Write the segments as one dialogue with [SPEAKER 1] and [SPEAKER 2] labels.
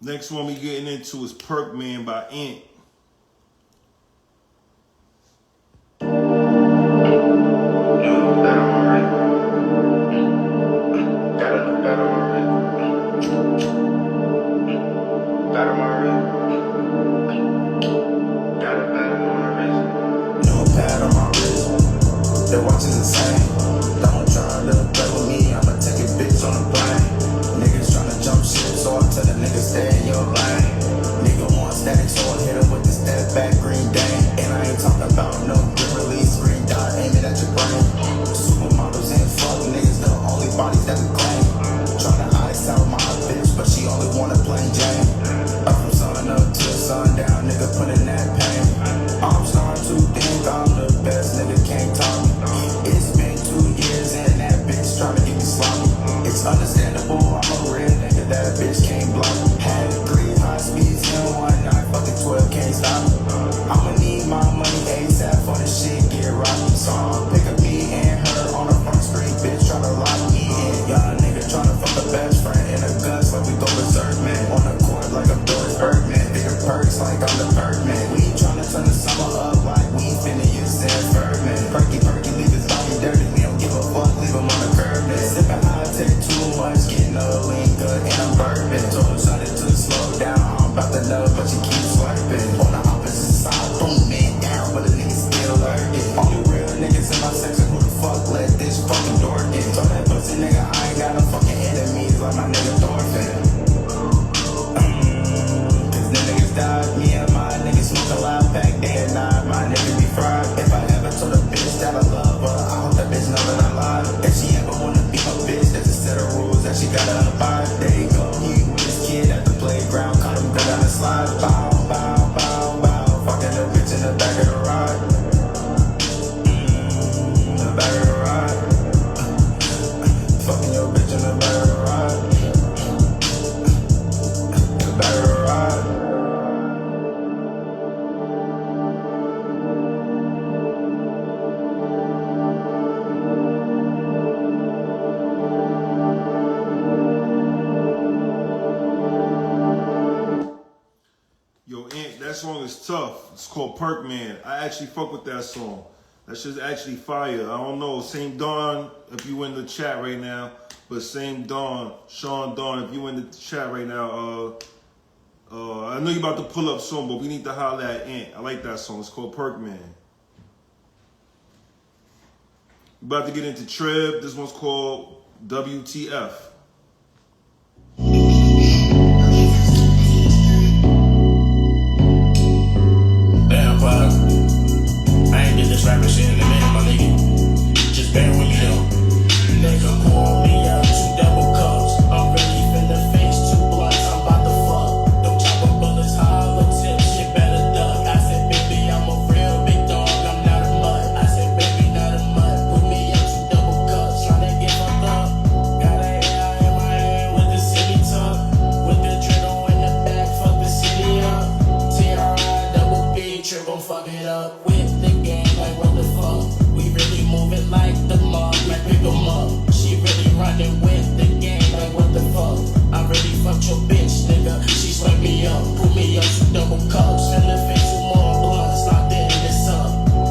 [SPEAKER 1] Next one we getting into is Perk Man by Ant.
[SPEAKER 2] The watch is insane. Don't try to play with me, I'ma take a bitch on the plane. Niggas tryna jump shit, so I tell the nigga stay in your lane. Nigga want static, so I hit him with the step back green day. And I ain't talking about no green release, green dot aiming at your brain. Supermodels and fuck niggas, the only bodies that we claim. Tryna ice out my bitch, but she only wanna plain Jane. Up from sun up to sundown, nigga put in that pain. I'm starting to think I'm the best, nigga can't talk me. It's been 2 years and that bitch tryna get me sloppy. It's understandable, I'm a real nigga, that bitch can't block me. Had 3 high speeds and 1 9, fucking 12 can't stop me. I'ma need my money ASAP for the shit get rocky. So I'll pick up me and her on the front street, bitch tryna lock me in. Young nigga tryna fuck a best friend in a guts like we go berserk, man. On the court like I'm Doris Bergman, bigger perks like I'm the Bergman. We tryna turn the summer up like we finna use that Bergman. Perky, leave his body dirty, we don't give a fuck, leave him on the curb, man. Sippin' high, take too much, getting a lean good, and I'm bourbon. Told him shot it to slow down, I'm about to know, but she keeps slurping. On the opposite side, boom, man down, but the niggas still lurking. Only real niggas in my section, who the fuck let this fucking door in? Told that pussy nigga, I ain't got no fucking enemies like my nigga Thorfinn. Cause the niggas died, me and my niggas smoke a loud back day and night, my niggas be fried. If I ever told a bitch that I love her, I hope that bitch know that I lied. If she ever wanna be my bitch, there's a set of rules that she gotta abide. There you go, he with his kid at the playground, caught him good on the slide. Bow, bow, bow, bow, fucking the bitch in the back of the ride. The back of the ride. Fucking your bitch in the back of the ride. The back of the ride.
[SPEAKER 1] Yo, Ant, that song is tough. It's called Perk Man. I actually fuck with that song. That shit's actually fire. I don't know, same Dawn, if you in the chat right now, but same Dawn, Sean Dawn, if you in the chat right now, I know you about to pull up soon, but we need to holler at Ant. I like that song. It's called Perk Man. We're about to get into Trib. This one's called WTF.
[SPEAKER 2] Rapping shit in a minute, my nigga. Just bear with me though. Nigga, pour me up 2 double cups. I'm ready finna face 2 blunts. I'm about to fuck. Don't chop up bullets, hollow tips. Shit better duck. I said, baby, I'm a real big dog. I'm not a mutt. I said, baby, not a mutt. Put me up 2 double cups. Tryna get fucked up. Got a AI in my hand with the city tuck. With the trigger in the back, fuck the city up. TRI double B, triple fuck it up. With the game. Like what the fuck, we really moving like the mob, like pick 'em up. She really running with the game, like what the fuck. I really fucked your bitch, nigga. She swept me up, put me up 2 double cups. In the face with more blunts, locked in this up.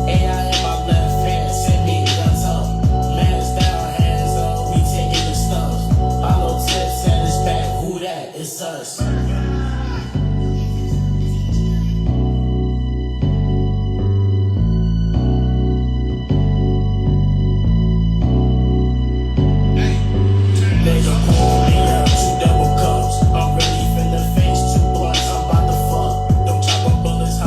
[SPEAKER 2] AI in my left hand, send me guns up. Man's down, hands up, we taking the stuff. Hollow tips at his back, who that? It's us. I'm ready finna face 2 blunts, I'm about to fuck. Don't chop up bullets,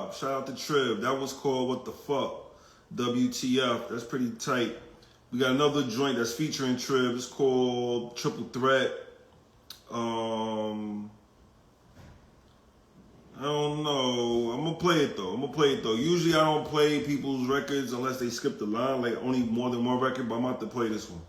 [SPEAKER 1] Job. Shout out to Triv. That was called What the Fuck? WTF. That's pretty tight. We got another joint that's featuring Triv. It's called Triple Threat. I don't know. I'm gonna play it though. Usually I don't play people's records unless they skip the line, like only more than one record, but I'm about to play this one.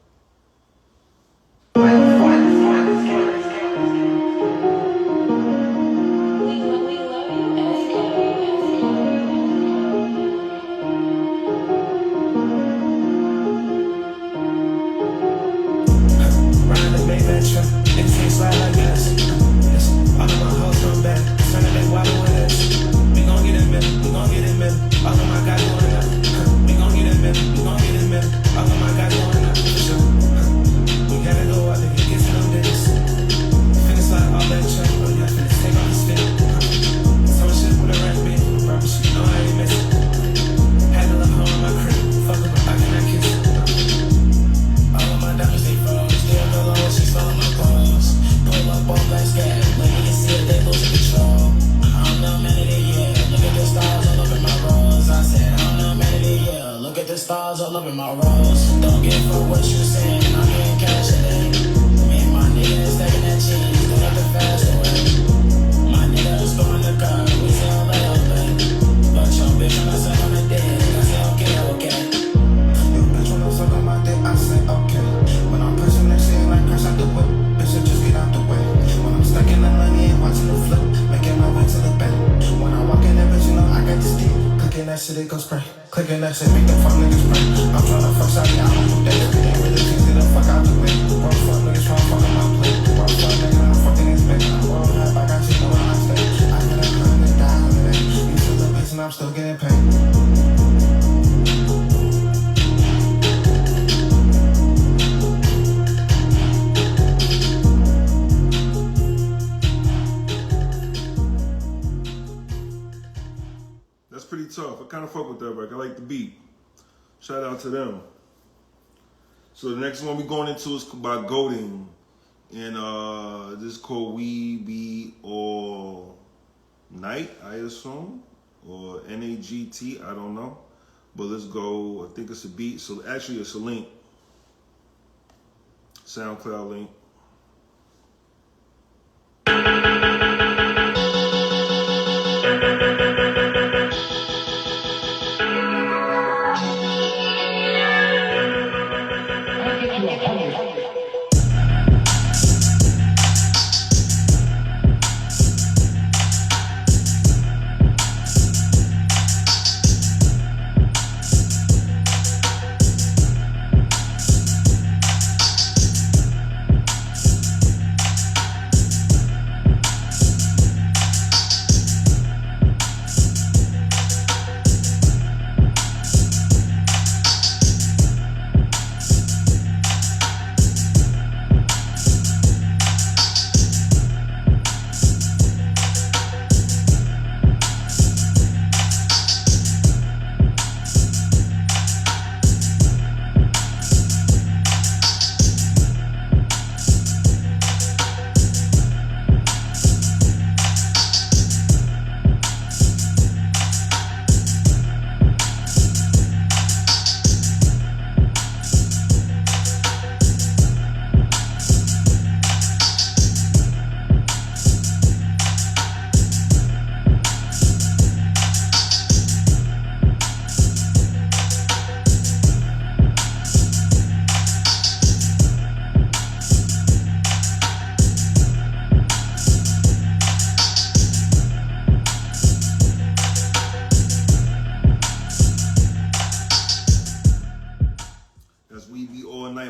[SPEAKER 2] Stars all over my rose. Don't give for what you saying. I'm getting cash today. Me and my niggas taking that cheese. Going up the fast away. My niggas going to God. We say all that babe. But your bitch when I suck on the dick, I say okay. Your bitch when I suck on my dick, I say okay. When I'm pressing that shit like crash out the whip, bitch just get out the way. When I'm stuck in the money and watching the flip, making my way to the bank. When I walk in there, bitch, you know I got the stick. Clicking that shit, it goes spray. Clicking that shit, make them fuck niggas pray. I'm tryna fuck shawty, I don't do that. If it ain't really easy to fuck out the way. Roll fuck niggas tryna fuck on my plate. Roll fuck niggas, I'm fucking his bitch. I'm rolled up, I got shit, know where I stay. I got $100 you still a bitch and I'm still getting paid.
[SPEAKER 1] Pretty tough. I kind of fuck with that record. I like the beat. Shout out to them. So the next one we going into is by Golding, and this is called We Be All Night, I assume, or NAGT, I don't know. But let's go. I think it's a beat. So actually, it's a link. SoundCloud link.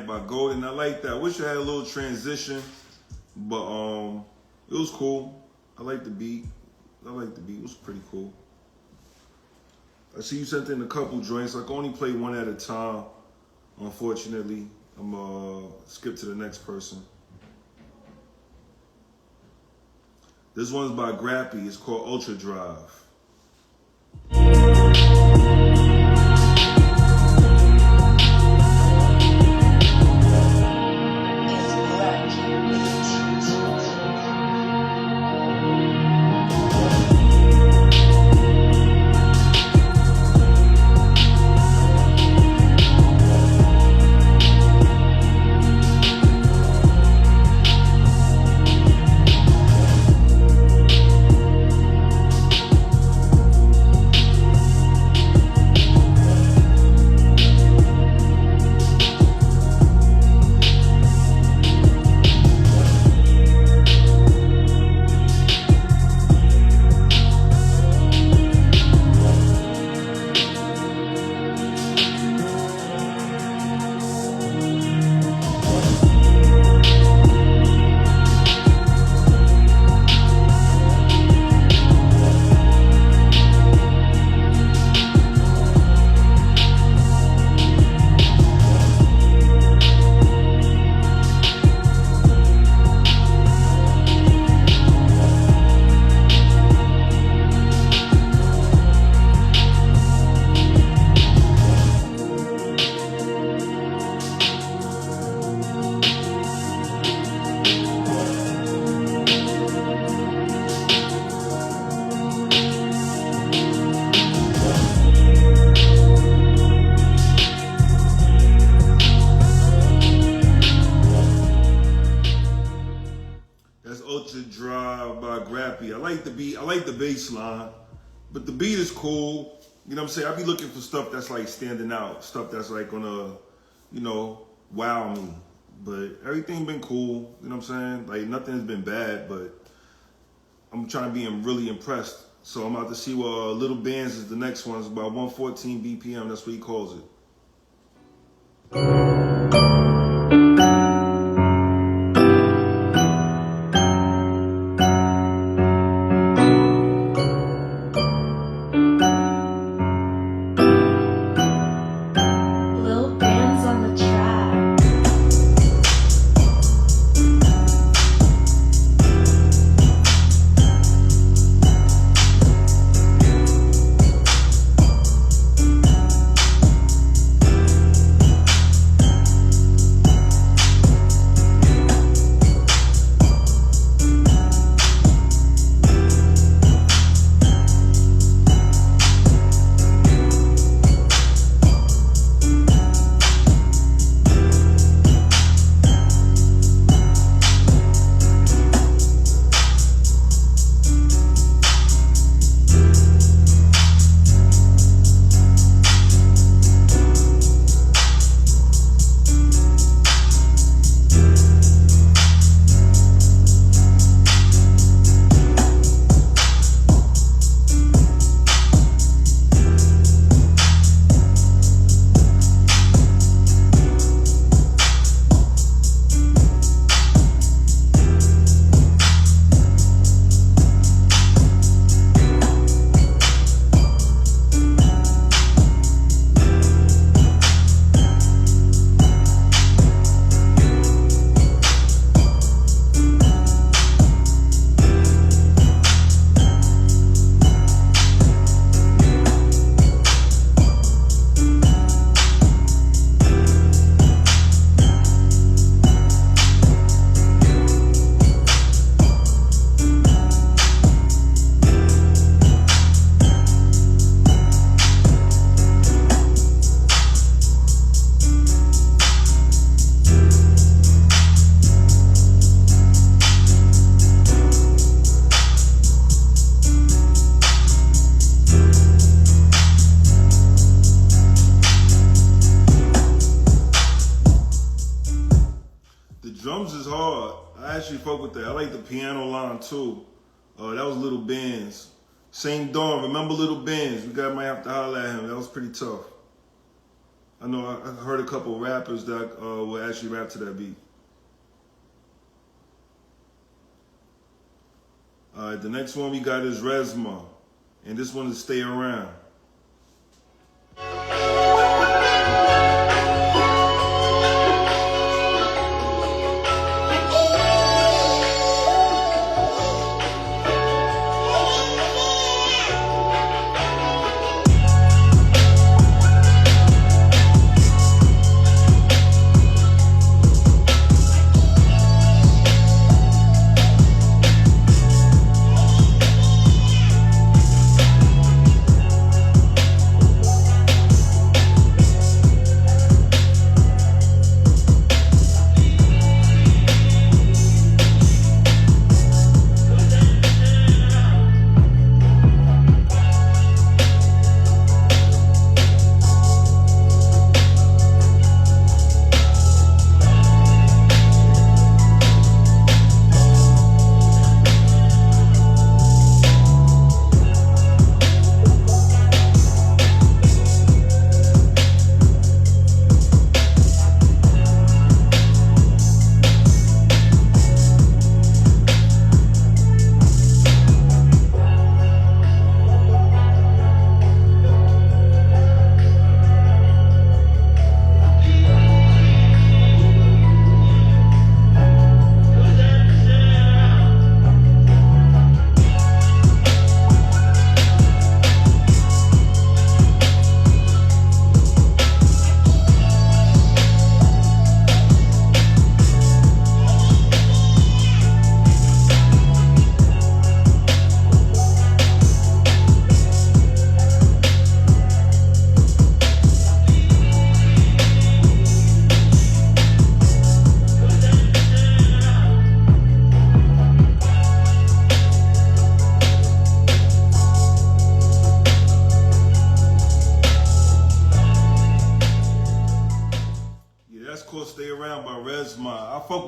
[SPEAKER 1] by Golden. I like that. I wish I had a little transition, but it was cool. I like the beat. It was pretty cool. I see you sent in a couple joints. I can only play one at a time. Unfortunately, I'm skip to the next person. This one's by Grappy. It's called Ultra Drive. Georgia Drive by Grappy. I like the beat. I like the bass line. But the beat is cool. You know what I'm saying? I be looking for stuff that's like standing out. Stuff that's like gonna, you know, wow me. But everything been cool. You know what I'm saying? Like nothing's been bad, but I'm trying to be really impressed. So I'm about to see what Little Bands is the next one. It's about 114 BPM. That's what he calls it. Drums is hard. I actually fuck with that. I like the piano line too. That was Little Bands. Same Dawn. Remember Little Bands? We might have to holler at him. That was pretty tough. I know I heard a couple of rappers that will actually rap to that beat. All right, the next one we got is Resma. And this one is Stay Around.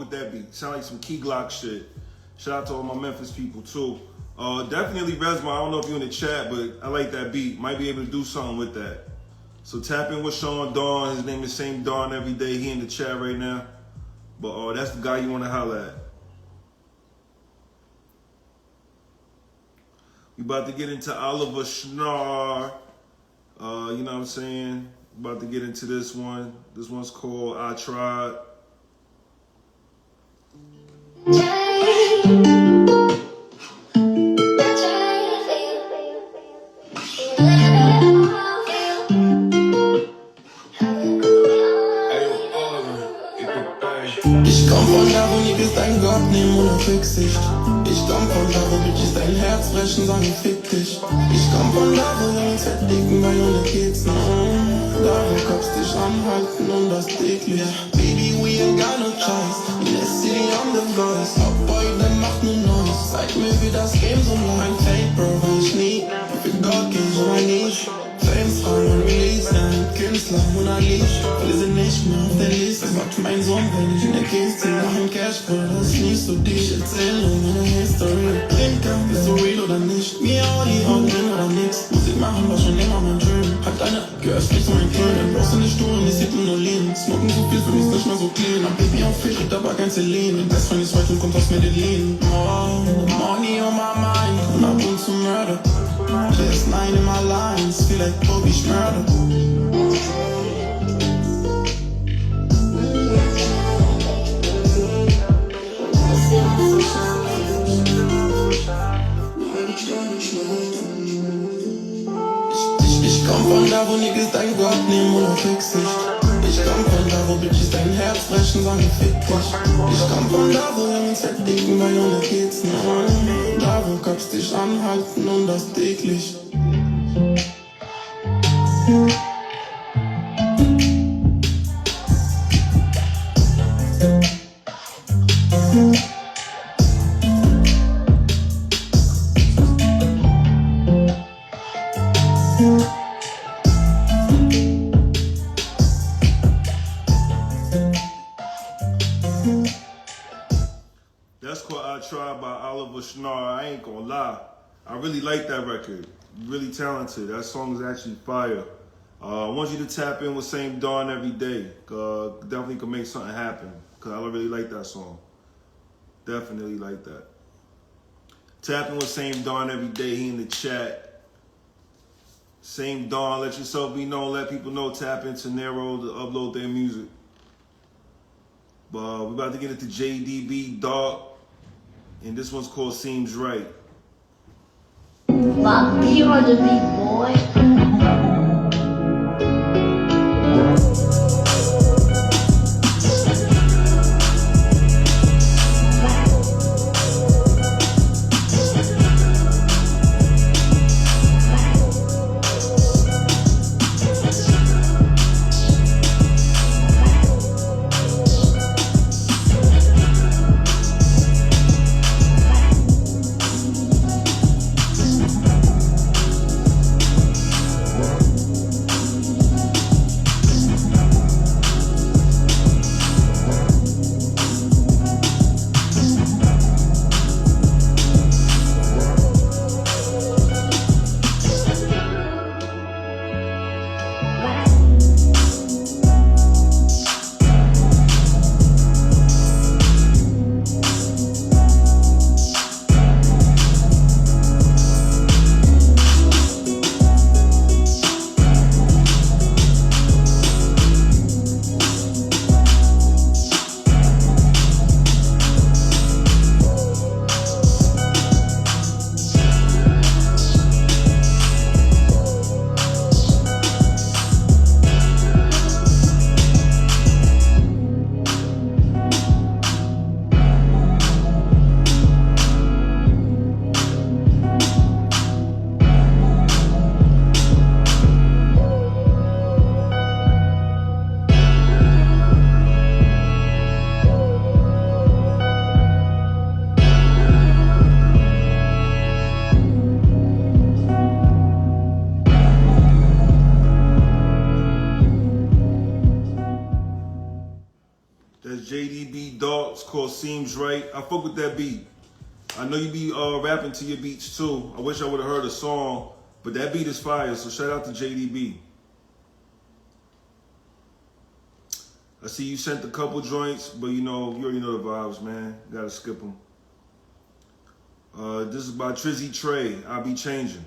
[SPEAKER 1] with that beat. Sound like some Key Glock shit. Shout out to all my Memphis people too. Definitely Resma, I don't know if you're in the chat, but I like that beat. Might be able to do something with that. So tap in with Sean Dawn. His name is Same Dawn every day. He in the chat right now. But that's the guy you want to holler at. We about to get into Oliver Schnar. You know what I'm saying? About to get into this one. This one's called I Tried.
[SPEAKER 2] Ich komm von da, wo Niggas dein Gott nehmen ohne Rücksicht. Ich komm von da, wo Bitches dein Herz brechen, sagen fick dich. Ich komm von da, wo Jungs verdicken, weil ohne geht's noch. Da, wo Cops dich anhalten und das täglich. Baby, we ain't got no choice. In the city, I'm the voice. Hot Boy, der macht nur Noise. Zeig mir, wie das Game so lang. Ein Fake, Bro, weil ich nie. Für Gott geh ich aber nicht. Flames rein und Release, ein Künstler, Mona Leash. Alle sind nicht mehr auf der Liste. Sagt mein Sohn, wenn ich in der Kiste nach dem Cash, Bro, das ist nicht so dicht. Ich erzähl nur meine History. Trinker, bist du real oder nicht? Mir Audi, all in oder nix. Musik machen war schon immer mein Dream. Hat deine Girls nicht so mein Köln. Dann brauchst du nicht tun, die sieht nur lean. Smoken so viel, für mich ist nicht mehr so clean. Am Baby auf Fisch, aber kein Celine. Das von ist weit und kommt aus Medellin. Oh, money on my mind. Und ab und zu Murder. There's 9 in my lines, feel like Kobe Schmörder. Ich komm von da, wo Niggas dein Gott nehmen ohne Rücksicht. Ich komm von da, wo Bitches dein Herz brechen, sagen fick dich. Ich komm von da, wo Jungs verdicken, weil ohne geht's nicht. Da, wo Cops dich anhalten und das täglich.
[SPEAKER 1] That's called I Tried by Oliver Schnar. I ain't gonna lie. I really like that record. Really talented. That song is actually fire. I want you to tap in with Same Dawn every day. Definitely can make something happen. Because I really like that song. Definitely like that. Tap in with Same Dawn every day. He in the chat. Same Dawn. Let yourself be known. Let people know. Tap into Nero to upload their music. But we're about to get into JDB Dark. And this one's called Seems Right.
[SPEAKER 3] Fuck you on the beat, boy.
[SPEAKER 1] called Seems Right. I fuck with that beat. I know you be rapping to your beats too. I wish I would have heard a song, but that beat is fire, so shout out to JDB. I see you sent a couple joints, but you already know the vibes, man. You gotta skip them. This is by Trizzy Trey, I'll Be Changing.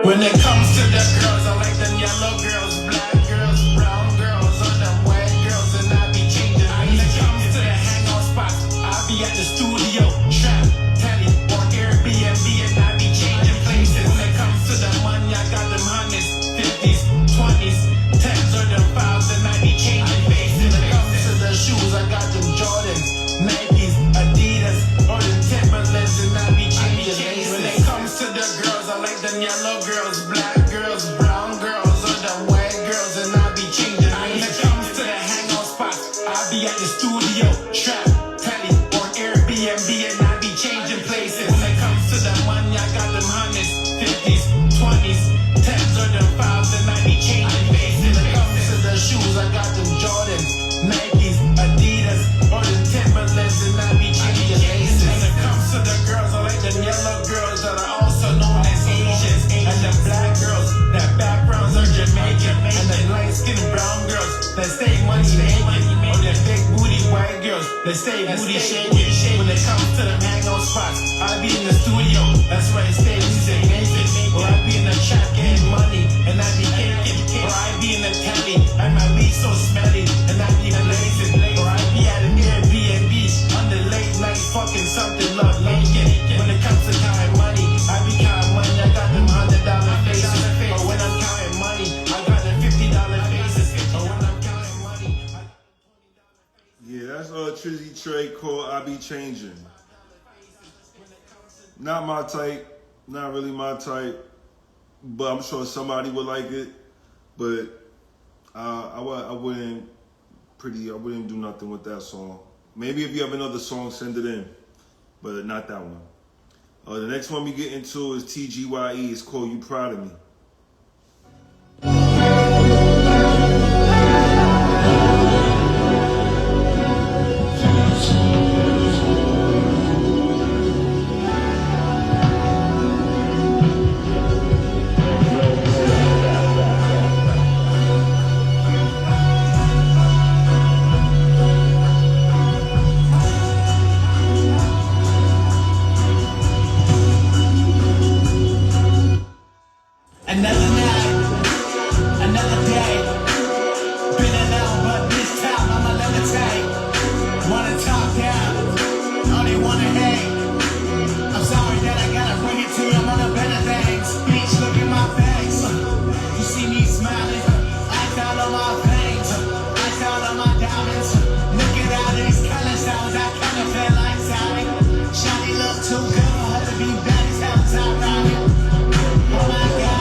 [SPEAKER 2] When it comes to the girls, I like them yellow girls, black girls, brown girls, or them white girls, and I be changing. When it comes to the hangout spots, I be at the studio, trap, telly, or Airbnb, and I be changing places. When it comes to the money, I got them hundreds, 50s, 20s, 10s, or them 5s, and I be changing faces. When it comes to the shoes, I got them Jordans, Nikes, Adidas, or them Timberlands, and I be changing faces. When it comes to the girls, I like them yellow girls, black girls, brown girls, or the white girls, and I be changing. When it comes to the hangout spots, I be at the studio, trap, telly, or Airbnb, and I be changing places. When it comes to the money, I got them hundreds, 50s, 20s, 10s, or them 5s, and I be changing faces. When it comes to the shoes, I got them Jordans, Nikes, Adidas, or them Timberlands, and I be changing faces. When it comes to the girls, I like them yellow girls that are also known as Asians, and the black girls that backgrounds are Jamaican, and the light-skinned brown girls that stay money making, or the big booty white girls that stay booty shaking. When it comes to the hangout spots, I be in the studio, that's where I stay music making, or I be in the trap getting money, and I be caking, or I be in the telly, and my weed so smelly, and I be blazing, or I be at an Airbnb on the late night fucking something love making. When it comes to counting money, I be counting money, I got them $100 faces, or when I'm counting money, I got them $50 faces, or when I'm counting money, I got them $20 faces.
[SPEAKER 1] Yeah, that's Trizzy Trey called I Be Changing. Not my type, not really my type, but I'm sure somebody would like it. But I wouldn't do nothing with that song. Maybe if you have another song, send it in, but not that one. The next one we get into is TGYE. It's called You Proud of Me.
[SPEAKER 2] Another night, another day. Been an hour, but this time I'ma levitate. Wanna talk down, only wanna hate. I'm sorry that I gotta bring it to you, I'm on the better things. Bitch, look at my face. You see me smiling, I found all my veins, I found all my diamonds. Look at all these color stones, I kinda feel like Sonic. Shawty look too good for her to be bad as hell, top rockin'. Oh my God.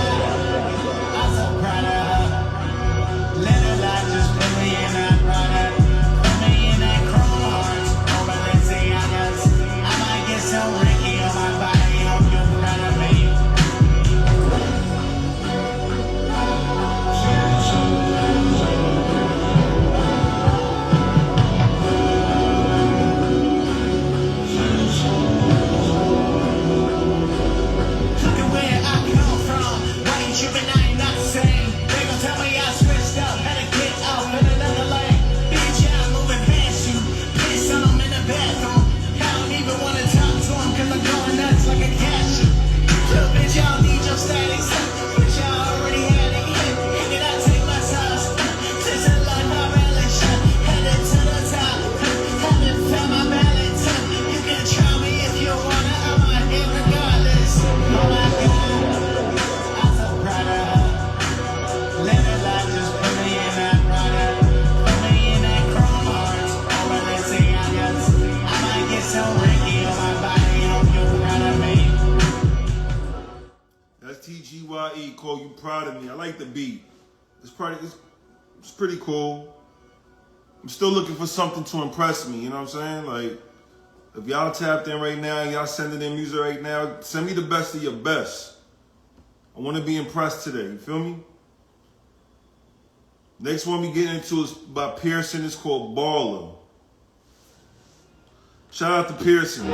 [SPEAKER 1] TGYE called You Proud of Me. I like the beat. It's pretty cool. I'm still looking for something to impress me, you know what I'm saying? Like, If y'all tapped in right now, y'all sending in music right now, send me the best of your best. I want to be impressed today. You feel me? Next one we get into is by Pearson. It's called Baller. Shout out to Pearson.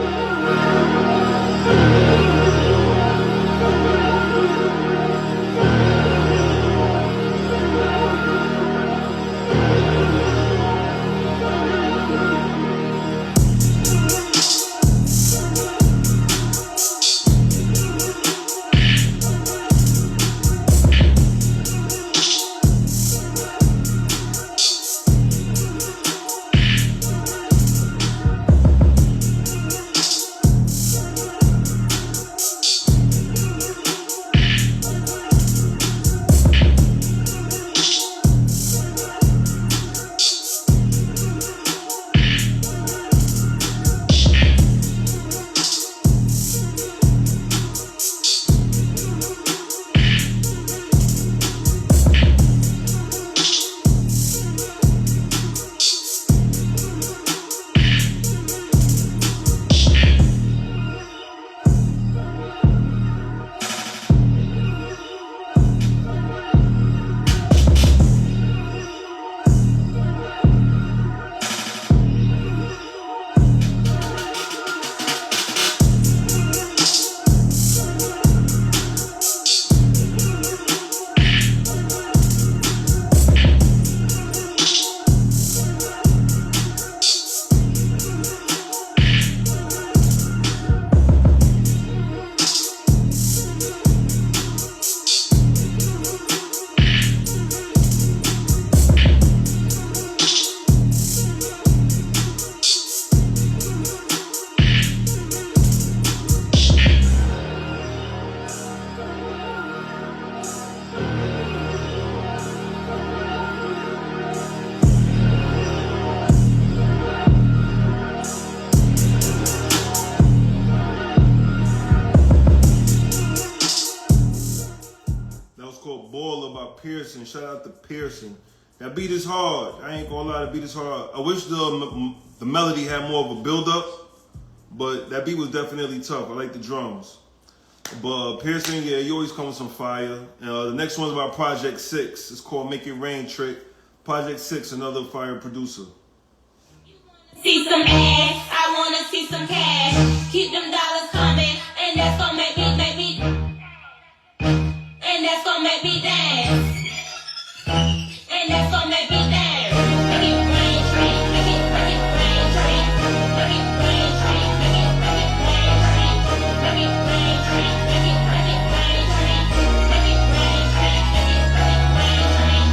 [SPEAKER 1] Baller by Pearson. Shout out to Pearson. That beat is hard. I ain't gonna lie, the beat is hard. I wish the melody had more of a build up, but that beat was definitely tough. I like the drums. But Pearson, yeah, you always come with some fire. The next one's about Project 6. It's called Make It Rain Trick. Project 6, another fire producer.
[SPEAKER 4] See some ass, I wanna see some cash. Keep them dollars coming, and that's gonna make me, and that's gonna make me dance. And that's gonna make me dance. Make it rain, train, make it rain, train. Make it rain, train, make it rain, train. Make it rain, train, make it rain, train. Make it rain, train, make it rain, train.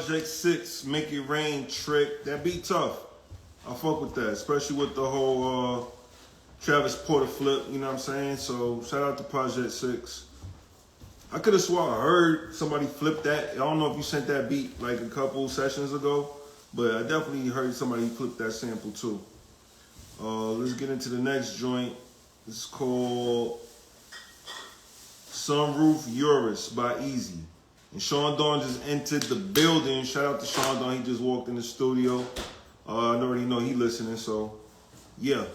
[SPEAKER 1] Project 6, Make It Rain, Trick. That beat tough. I fuck with that, especially with the whole Travis Porter flip, you know what I'm saying? So shout out to Project 6. I could have swore I heard somebody flip that. I don't know if you sent that beat like a couple sessions ago, but I definitely heard somebody flip that sample too. Let's get into the next joint. It's called Sunroof Eurus by Easy. And Sean Dawn just entered the building. Shout out to Sean Dawn. He just walked in the studio. I already know he listening, so yeah.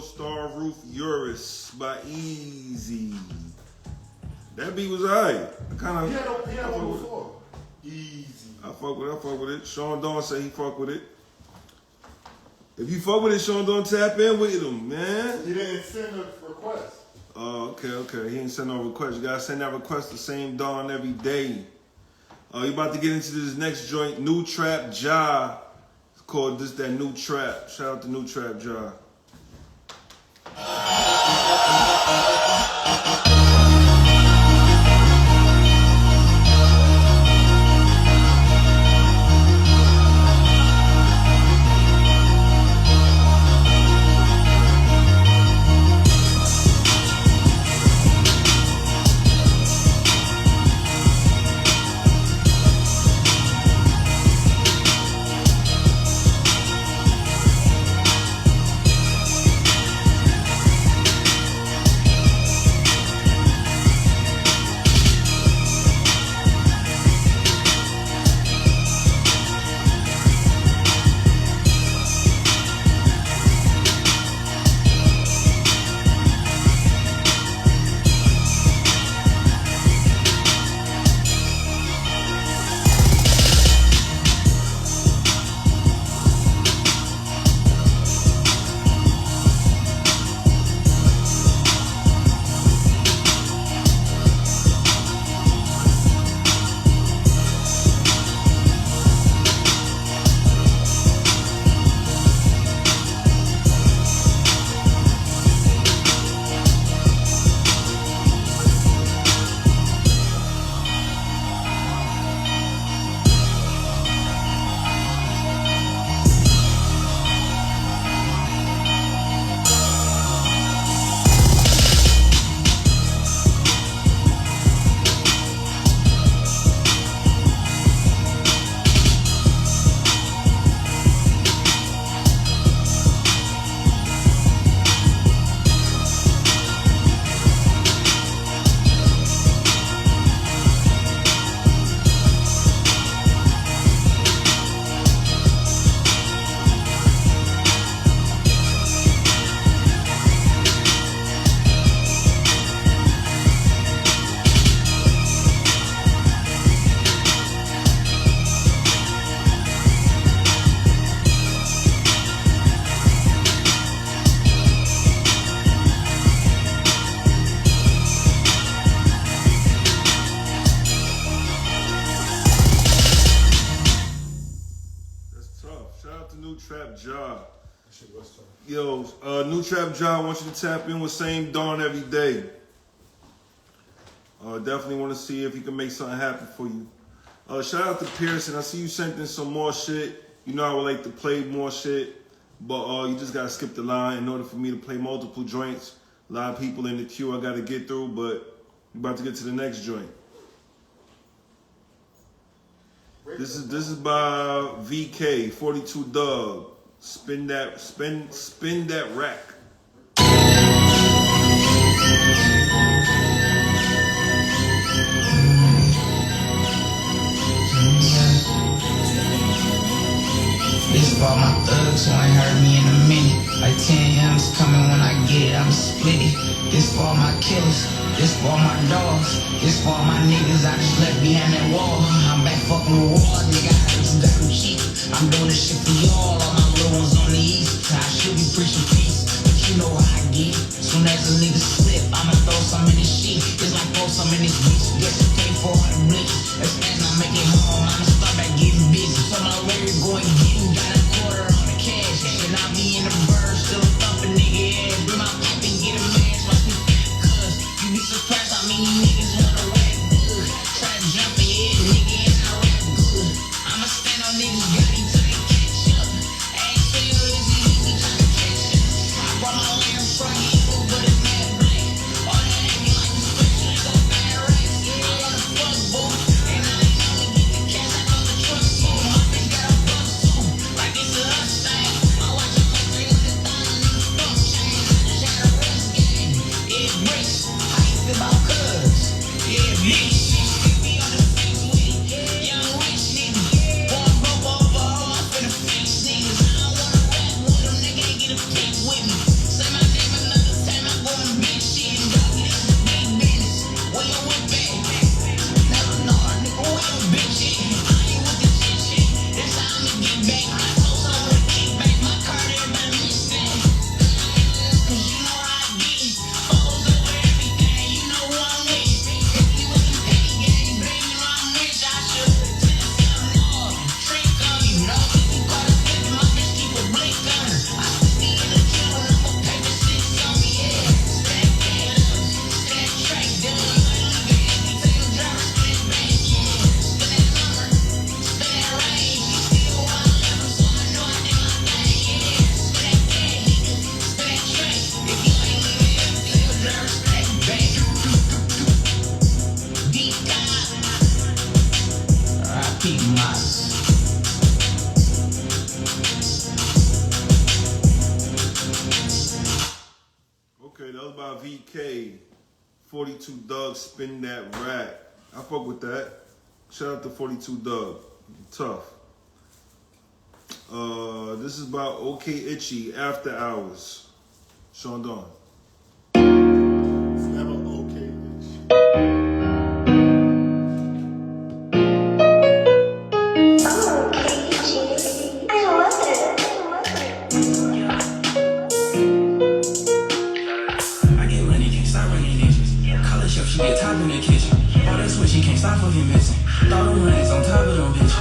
[SPEAKER 1] Star Roof Eurus by Easy. That beat was alright. I kind of.
[SPEAKER 5] He had one before. Easy.
[SPEAKER 1] I fuck with it. Sean Dawn say he fuck with it. If you fuck with it, Sean Dawn, tap in with him, man.
[SPEAKER 5] He didn't send a request.
[SPEAKER 1] Oh, okay. He didn't send no request. You gotta send that request the same Dawn every day. You about to get into this next joint, New Trap Ja. It's called this that New Trap. Shout out to New Trap Ja. job.
[SPEAKER 5] Shit, what's tough?
[SPEAKER 1] Yo, new trap job. I want you to tap in with Same Dawn every day. Definitely want to see if he can make something happen for you. Shout out to Pearson. I see you sent in some more shit. You know I would like to play more shit, but you just gotta skip the line in order for me to play multiple joints. A lot of people in the queue I gotta get through, but we're about to get to the next joint. This is by VK 42 Doug. Spin that rack.
[SPEAKER 6] This for all my thugs who ain't heard me in a minute. Like 10 M's coming when I get it, I'm split it. This for all my killers, this for all my dogs. This for all my niggas I just left behind that wall. I'm back fucking with war, nigga, I heard you got them cheap. I'm doing this shit for y'all, all my little ones on the east. I should be preaching peace, but you know how I get. Soon as a nigga slip, I'ma throw some in his sheet. It's like throw some in his beach. Guess you paid 400 blitz. As fast as I make it home, I'ma start back getting busy. So my way to go and get him, got a quarter on the cash. And I be in the bird, still thumping nigga ass. Bring my pipe and get a mask, watch me cuz you be surprised how many niggas wanna rap good. Try to jump in your head, nigga, and I rap good. I'ma stand on niggas, got him till they catch up. Ask for your easy trying to catch up. I brought my lamb from you, but it's mad blank. All that acting like you special, it's a bad race. I wanna fuck, boo, and I ain't only get the cash, I know the truck too. My bitch got a bus too, like it's a us thing. I watch them like 300,000 niggas fuck chain. Just had a rest game. It breaks, how you feel about cuz? Yeah, bitch. Be on the streets with it. Young rich nigga. Born broke off a hoe, I'm finna fix niggas. I don't wanna rap with them, nigga ain't get a pick with me. Say my name another time, I'm going bitch shit. Dog, this is big business. Where your whip at? Never know, nigga, where your bitch at? I ain't with the shit. That's how I'ma get back. I told someone to kick back my card, everybody miss that. Cause you know how I get it. Foes over everything, you know who I'm with. If you with the petty gang, baby, you know I'm rich. I should tell something more. Trick on you, know if you caught a slip, my bitch keep a blink on her. I see in the drill, number paper 6 on me, yeah. Stack that up, stack track down. Leave it empty, tell your driver split back, yeah. Spin that number, spin that range. You still want level, so I know I did my thing, yeah. Stack that, spin that track. If you ain't leave it empty, tell your driver split back. Deep dive, R.I.P. Moss.
[SPEAKER 1] Okay, that was by VK 42 Doug. Spin that rack. I fuck with that. Shout out to 42 Doug. Tough. This is about OK Itchy After Hours. Sean Dawn.
[SPEAKER 5] It's never okay, bitch.
[SPEAKER 6] I get money, can't stop running niggas. Call her chef, she get top in the kitchen. All that switch, she can't stop fucking missing. Throw them hundreds on top of them bitches.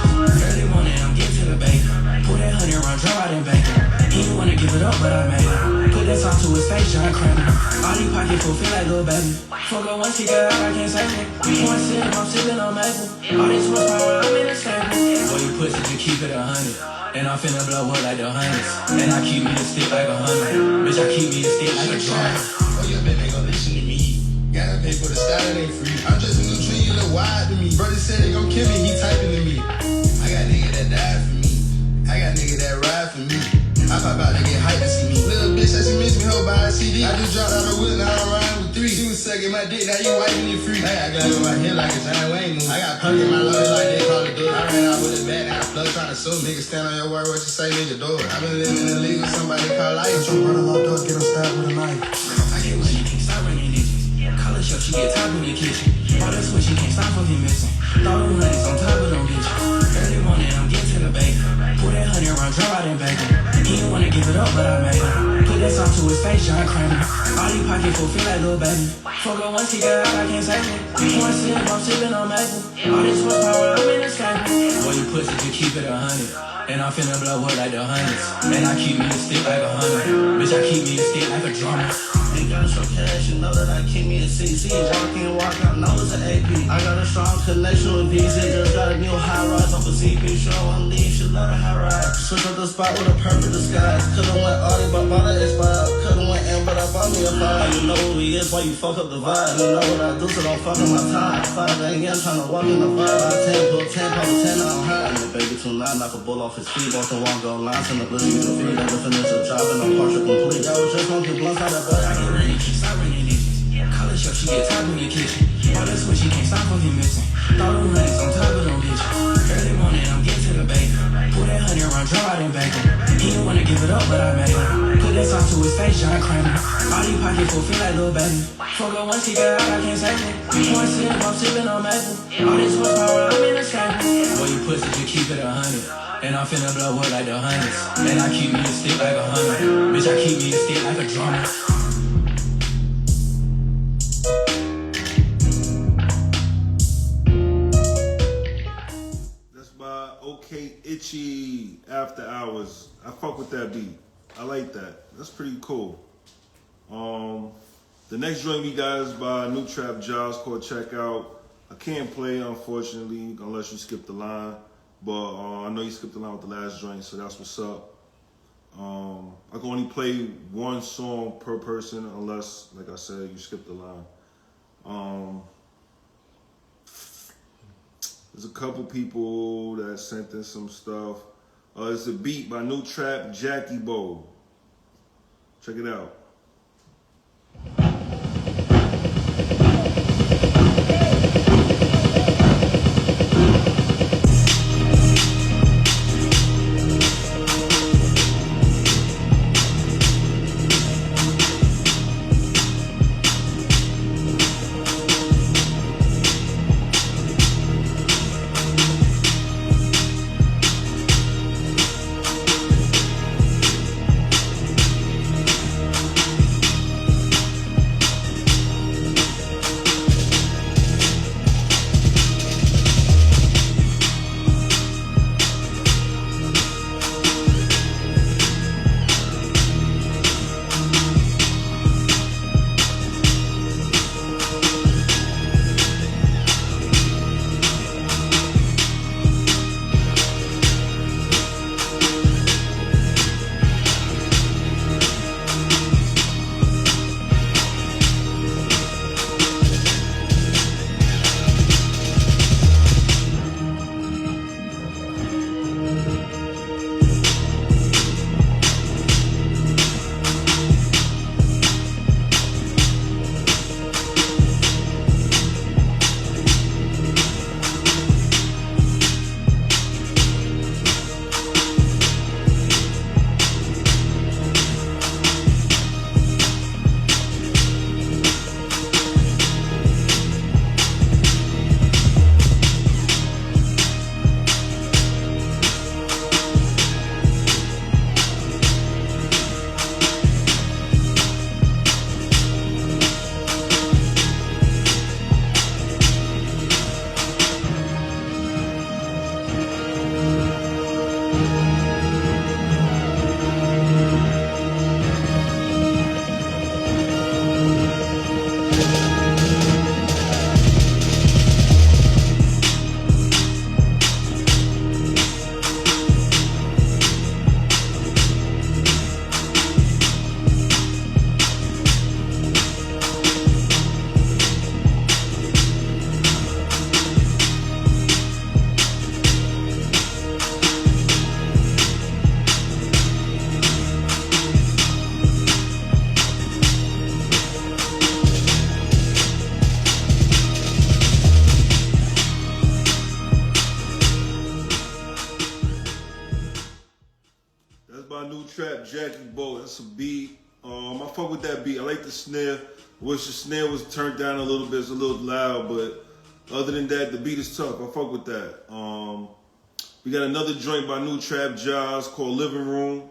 [SPEAKER 6] Early morning, I'm getting to the bank. Pull that 100 round, drop out and bank. He didn't wanna give it up, but I made it. Put that song to his face, John Kramer. All these pockets full, feel like little baby. Fuck her once he got out, I can't save it. One sip, I'm sipping on maple. All this horsepower, I'm in a stable. Boy, you pussy to keep it 100. And I'm finna blow up like the hundreds. And I keep me the stick like 100. Bitch, I keep me the stick like a drum.
[SPEAKER 2] Oh, your bet they gon' listen to me. Gotta pay for the style, it ain't free. I'm just a new tree, you look wide to me. Brother said they gon' kill me, he typing to me. I got nigga that died for me. I got nigga that ride for me. I pop out, they get hype to see me. Little bitch, that she miss me, hoe by a CD. I just dropped out the whip, now I'm riding with 3. She was sucking my dick, now you wiping it free. I got glass on my head like a giant Wayne move. I got punk in my loaded like they call it good. I ran out with a bat, now I plug trying to sue. Niggas stand on your word, what you say, nigga, do it. I been living in the league with somebody called life. Your brother locked up, get him stabbed with a knife.
[SPEAKER 6] I get money, can't stop running niggas. Call her chef, she get top in the kitchen. All that switch, she can't stop fucking missing. Throw them hundreds on top of them bitches. Early morning, I'm getting to the bank. Pull that 100 round, drop out and bank. He didn't wanna give it up, but I made it. Put that song to his face, John Kramer. All these pockets full, feel like little baby. Fuck her once he got out, I can't save it. One sip, I'm sipping on maple. All this horsepower, I'm in a stable. Boy, you pussy to keep it 100. And I'm finna blow up like the hundreds. And I keep me a stick like 100. Bitch, I keep me a stick like a drummer.
[SPEAKER 2] Ain't got some cash, you know that I keep me a CC. Walk in, walk out, know it's an AP. I got a strong connection with VZ. Just got a new high rise off a CP. Sure, I wanna leave, she love a high ride. Switch up the spot with a perfect disguise. Could've went Audi, but bought an expired. Could've went M, but I bought me a 5. You know who he is, why you fuck up the vibe. You know what I do, so don't fuck up my time. 5 a.m. tryna walk in the 5. I 10, pull 10, pop a 10 on high. And the baby too loud, knock a bull off his feet. Walk the one go line, send the bliss, you the feet. Let the finish the job, and I'm partial complete. I was just smoking blunts out of bed.
[SPEAKER 6] I get ready, she stop ringing digits. Call it up, she get top in the kitchen. All that's what she can't stop fucking missing. Throw them honey's on top of them bitches. Early morning, I'm getting to the bake. Pull that honey around, drop out and bake him. He didn't wanna give it up, but I made him. Put that sauce to his face, John Kramer. All these pockets full, feel like little baby. Fuck her once, he got out, I can't save him. One sip, I'm sipping on maple. All this horsepower, I'm in a scraper. Boy, you pussy, just keep it 100. And I'm finna blow up like the hundreds. And I keep me a stick like 100. Bitch, I keep me a stick like a drummer.
[SPEAKER 1] Okay, Itchy After Hours. I fuck with that beat. I like that. That's pretty cool. The next joint we got is by New Trap Jaws called Check Out. I can't play, unfortunately, unless you skip the line. But I know you skipped the line with the last joint, so that's what's up. I can only play one song per person unless, like I said, you skip the line. There's a couple people that sent in some stuff. It's a beat by New Trap Jackie Bo. Check it out. Trap Jackie Bo, that's a beat. I fuck with that beat. I like the snare. Wish the snare was turned down a little bit. It's a little loud, but other than that, the beat is tough. I fuck with that. We got another joint by New Trap Jaws called Living Room.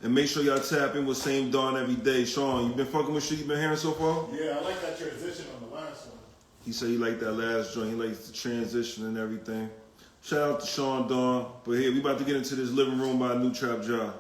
[SPEAKER 1] And make sure y'all tap in with Same Dawn every day. Sean, you been fucking with shit you been hearing so far?
[SPEAKER 5] Yeah, I like that transition on the last one.
[SPEAKER 1] He said he liked that last joint. He likes the transition and everything. Shout out to Sean Dawn. But here, we about to get into this Living Room by New Trap Jar.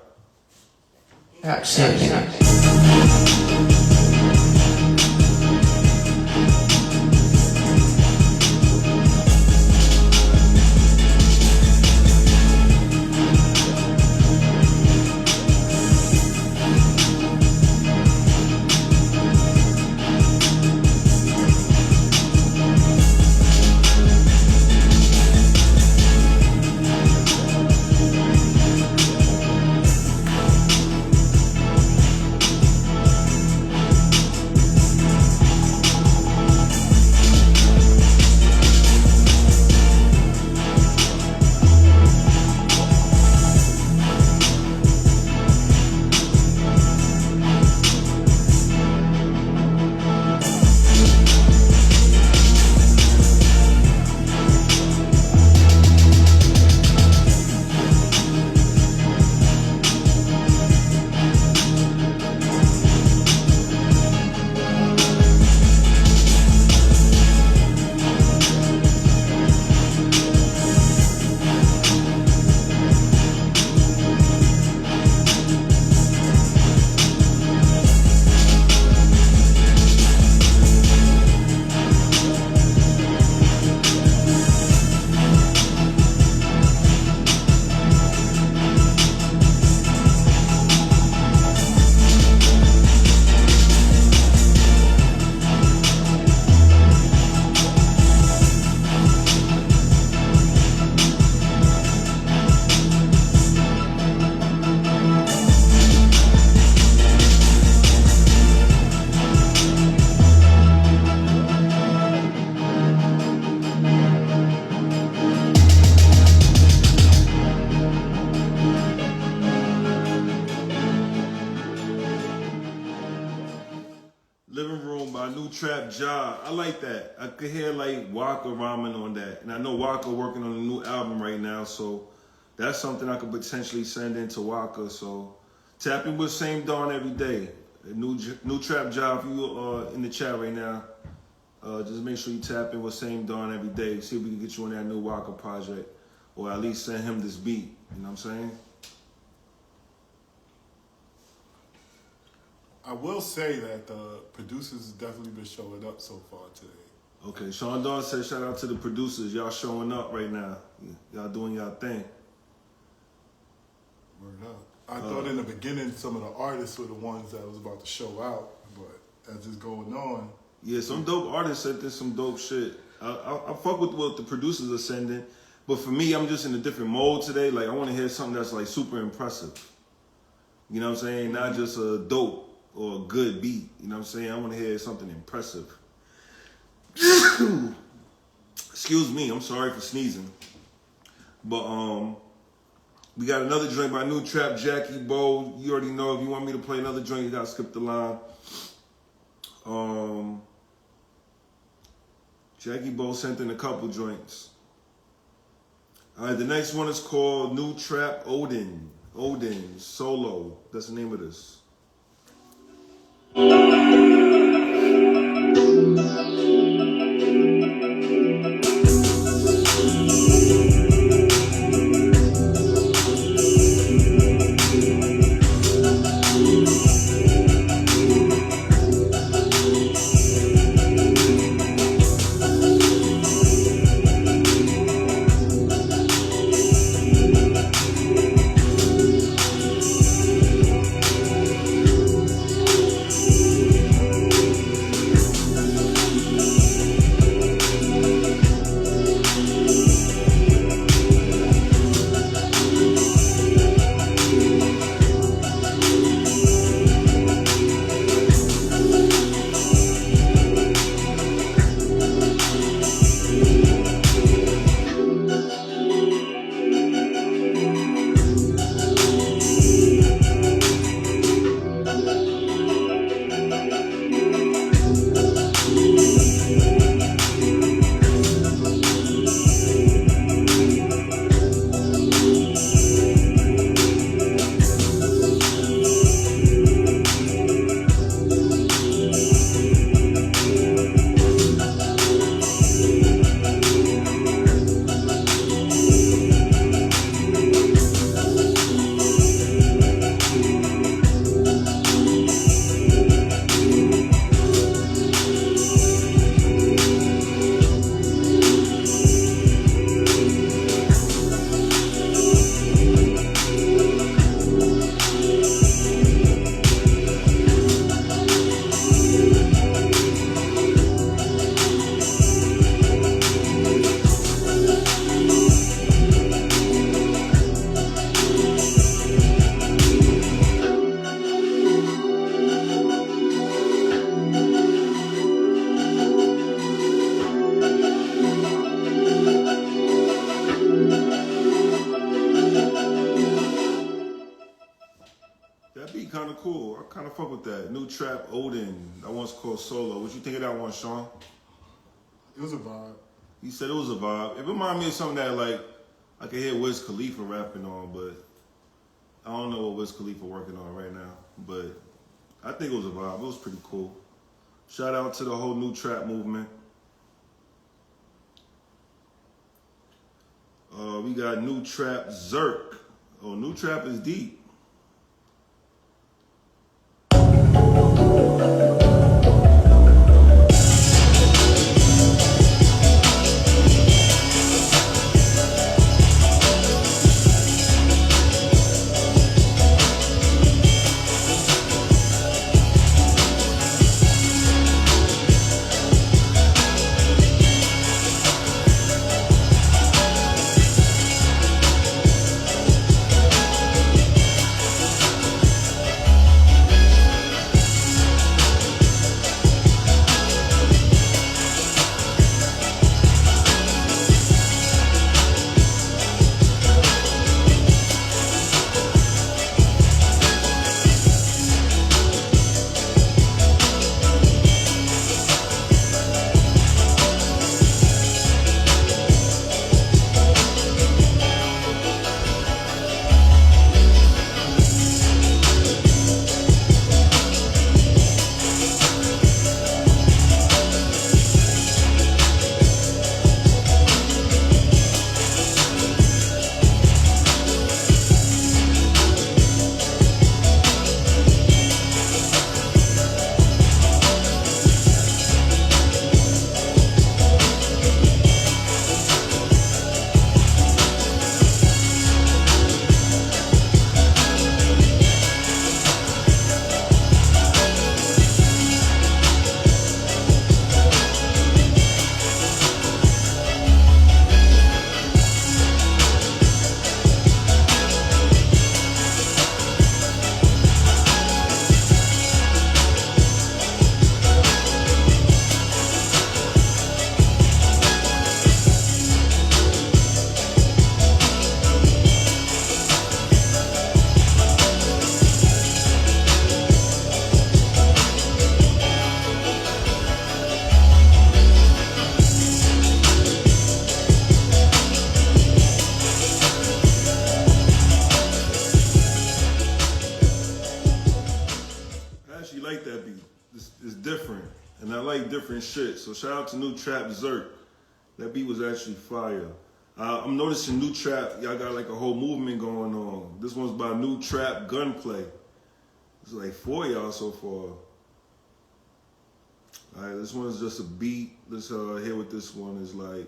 [SPEAKER 1] Living Room by New Trap Jar. I like that. I could hear like Waka rhyming on that. And I know Waka working on a new album right now, so that's something I could potentially send into Waka. So tap in with Same Dawn every day. New Trap Jar, if you are in the chat right now, just make sure you tap in with Same Dawn every day. See if we can get you on that new Waka project. Or at least send him this beat. You know what I'm saying?
[SPEAKER 5] I will say that the producers have definitely been showing up so far today.
[SPEAKER 1] Okay, Sean Dawn said shout out to the producers. Y'all showing up right now. Y'all doing y'all thing.
[SPEAKER 5] Word up. I thought in the beginning some of the artists were the ones that was about to show out, but as it's going on.
[SPEAKER 1] Yeah, some dope artists said there's some dope shit. I fuck with what the producers are sending, but for me, I'm just in a different mode today. Like, I want to hear something that's like super impressive. You know what I'm saying? Not just a dope or a good beat. You know what I'm saying? I want to hear something impressive. Excuse me, I'm sorry for sneezing. But we got another joint by New Trap, Jackie Bo. You already know if you want me to play another joint, you gotta skip the line. Jackie Bo sent in a couple joints. All right, the next one is called New Trap Odin. Odin Solo. That's the name of this. fuck with that. New Trap Odin. That one's called Solo. What you think of that one, Sean?
[SPEAKER 5] It was a vibe.
[SPEAKER 1] He said it was a vibe. It reminded me of something that like I could hear Wiz Khalifa rapping on, but I don't know what Wiz Khalifa working on right now. But I think it was a vibe. It was pretty cool. Shout out to the whole new trap movement. We got New Trap Zerk. Oh, New Trap is deep. Different, and I like different shit. So shout out to New Trap Zerk. That beat was actually fire. I'm noticing New Trap, y'all got like a whole movement going on. This one's by New Trap Gunplay. There's like 4 of y'all so far. All right, this one's just a beat. Let's hear what this one is like.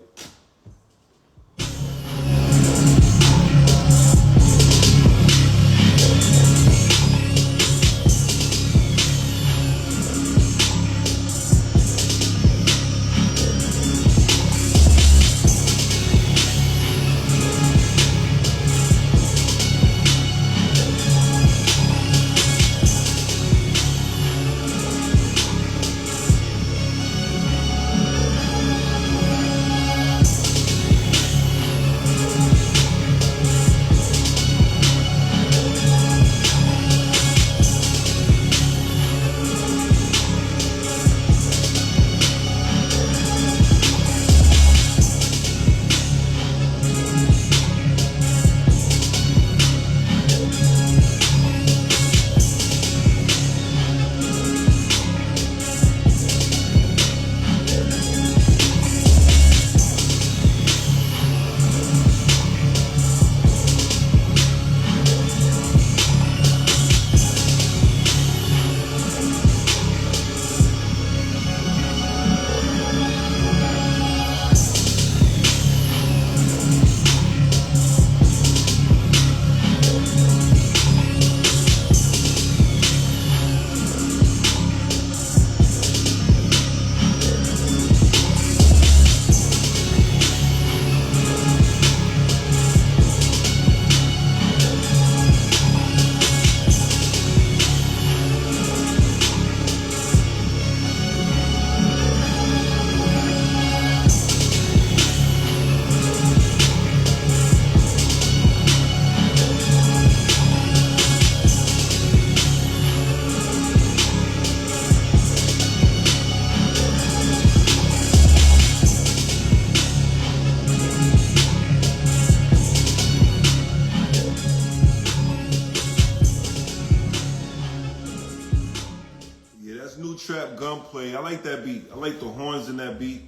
[SPEAKER 1] Gunplay. I like that beat. I like the horns in that beat.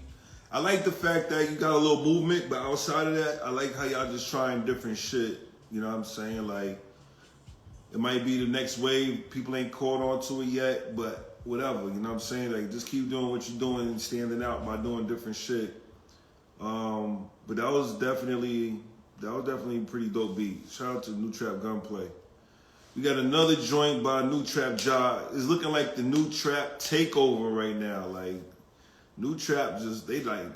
[SPEAKER 1] I like the fact that you got a little movement, but outside of that, I like how y'all just trying different shit. You know what I'm saying? Like, it might be the next wave. People ain't caught on to it yet, but whatever. You know what I'm saying? Like, just keep doing what you're doing and standing out by doing different shit. But that was definitely a pretty dope beat. Shout out to New Trap Gunplay. We got another joint by New Trap Ja. It's looking like the New Trap takeover right now. Like, New Trap just, they like,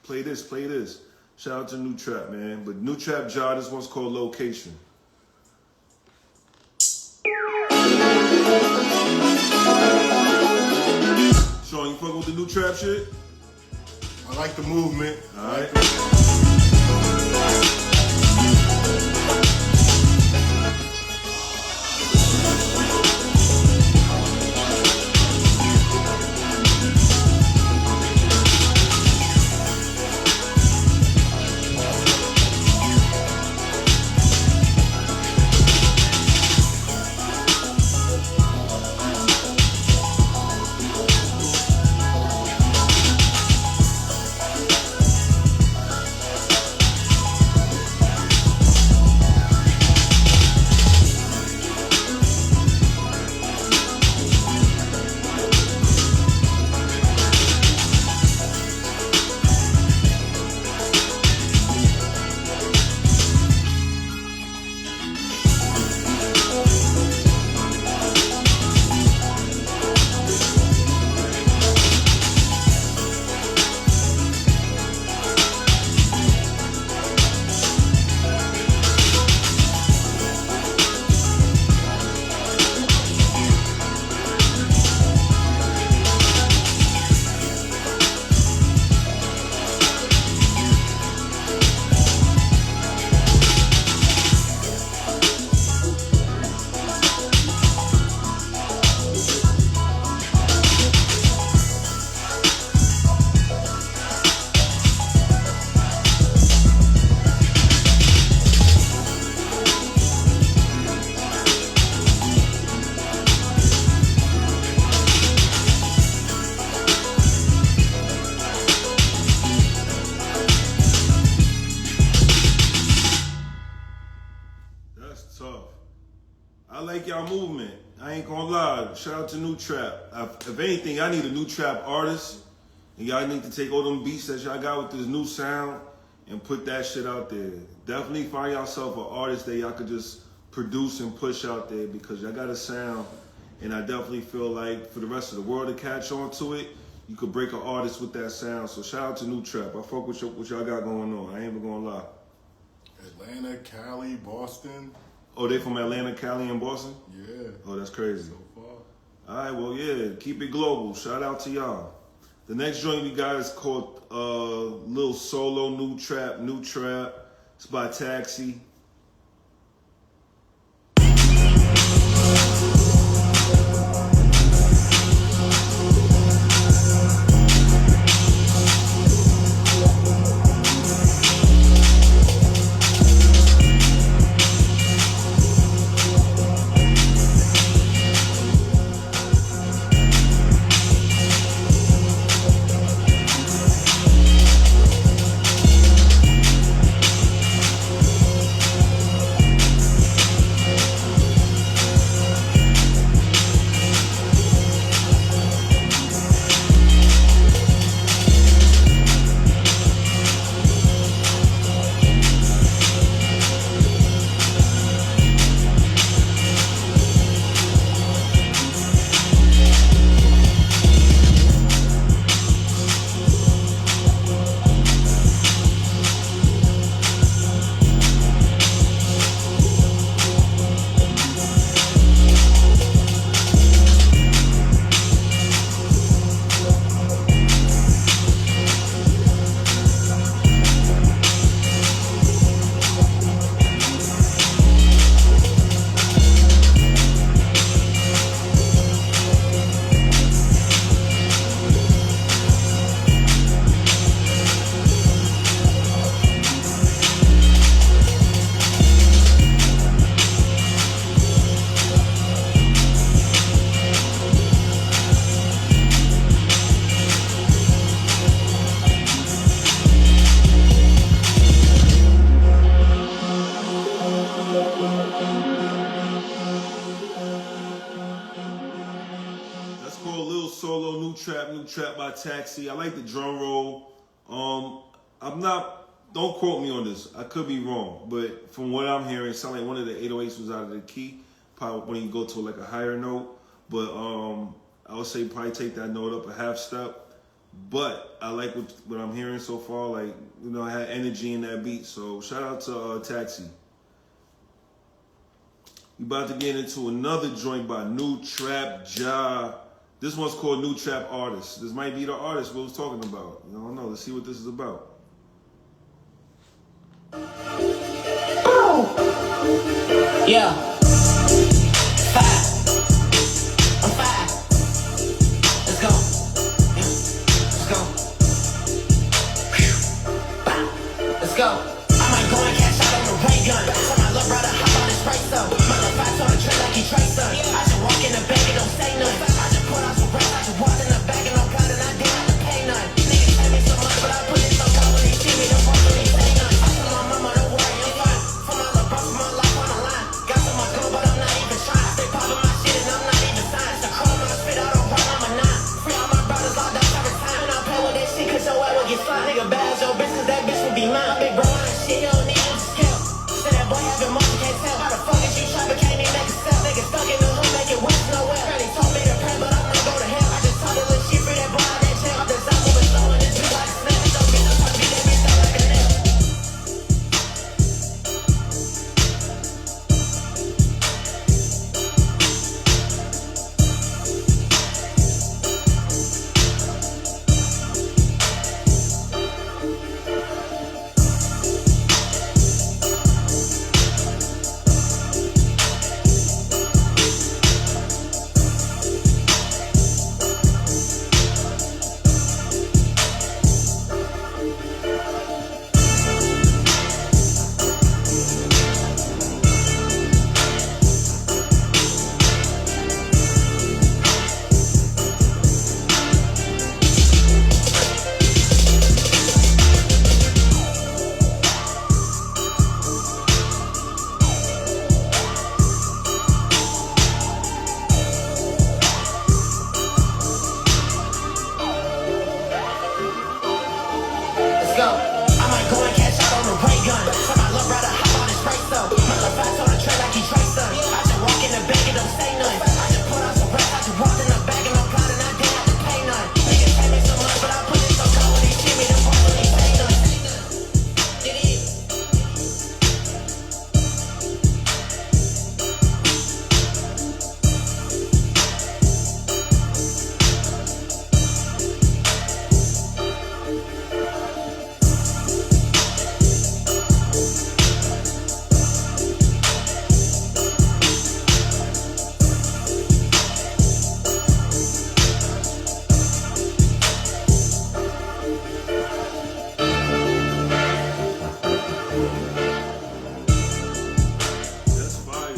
[SPEAKER 1] play this, play this. Shout out to New Trap, man. But New Trap Ja, this one's called Location. Sean, you fuck with the New Trap shit?
[SPEAKER 5] I like the movement.
[SPEAKER 1] All right. I like y'all movement. I ain't gonna lie. Shout out to New Trap. If anything, I need a New Trap artist. And y'all need to take all them beats that y'all got with this new sound and put that shit out there. Definitely find yourself an artist that y'all could just produce and push out there because y'all got a sound. And I definitely feel like for the rest of the world to catch on to it, you could break an artist with that sound. So shout out to New Trap. I fuck with what y'all got going on. I ain't even gonna lie.
[SPEAKER 5] Atlanta, Cali, Boston.
[SPEAKER 1] Oh, they from Atlanta, Cali, and Boston?
[SPEAKER 5] Yeah.
[SPEAKER 1] Oh, that's crazy.
[SPEAKER 5] So far.
[SPEAKER 1] All right, well, yeah, keep it global. Shout out to y'all. The next joint we got is called Lil Solo New Trap. It's by Taxi. new trap by Taxi. I like the drum roll. Don't quote me on this. I could be wrong, but from what I'm hearing, it sounds like one of the 808s was out of the key. Probably when you go to like a higher note, but I would say probably take that note up a half step. But I like what I'm hearing so far. Like, you know, I had energy in that beat. So shout out to Taxi. We about to get into another joint by New Trap Ja. This one's called New Trap Artist. This might be the artist we was talking about. I don't know. Let's see what this is about.
[SPEAKER 7] Yeah. Five. I'm five. Let's go. Yeah. Let's go. Let's go. I might go and cash out on the ray gun. Tell my little brother hop on his spray some. My little five on the train like he Trey son. I just walk in the bag and don't say nothing. I just put out some racks. I just walk in the bag and I'm proud and I didn't have to pay none. Niggas pay me so much, but I put it so cold when they see me. Don't walk when they say nothing. I tell my mama don't worry, I'm fine. For my little bro, for my life on the line. Got so much gold, but I'm not even trying. Stay popping my shit and I'm not even signed. The chrome on my spit, I don't run, I'm a 9. Free all my brothers locked up every time. And I play with that shit cause your ass will get fly. Nigga bad your bitch cause that bitch will be mine. Big bro, I shit, you don't need you to scale. Said that boy having money, can't tell. How the fuck is you trapping, can't even make a sell. Niggas stuck in the hood, make it west nowhere. Granny told me to pray, but I'm gonna go to hell. I just talk a little shit for that boy out that jail. I'm just out moving slow and it's just like a snap. Don't get no time, beat that bitch out like a nail. Let's go. I might go and cash out on the ray gun. Tell my little brother hop on his spray some. My little five on the train like he Trey son. I just walk in the bag and don't say nothing. I just put out some racks. I just walk in the bag and I'm proud and I didn't have to pay none. Niggas pay me so much, but I put it so cold when they see me. Don't walk when they say nothing. It is.
[SPEAKER 1] That's fire.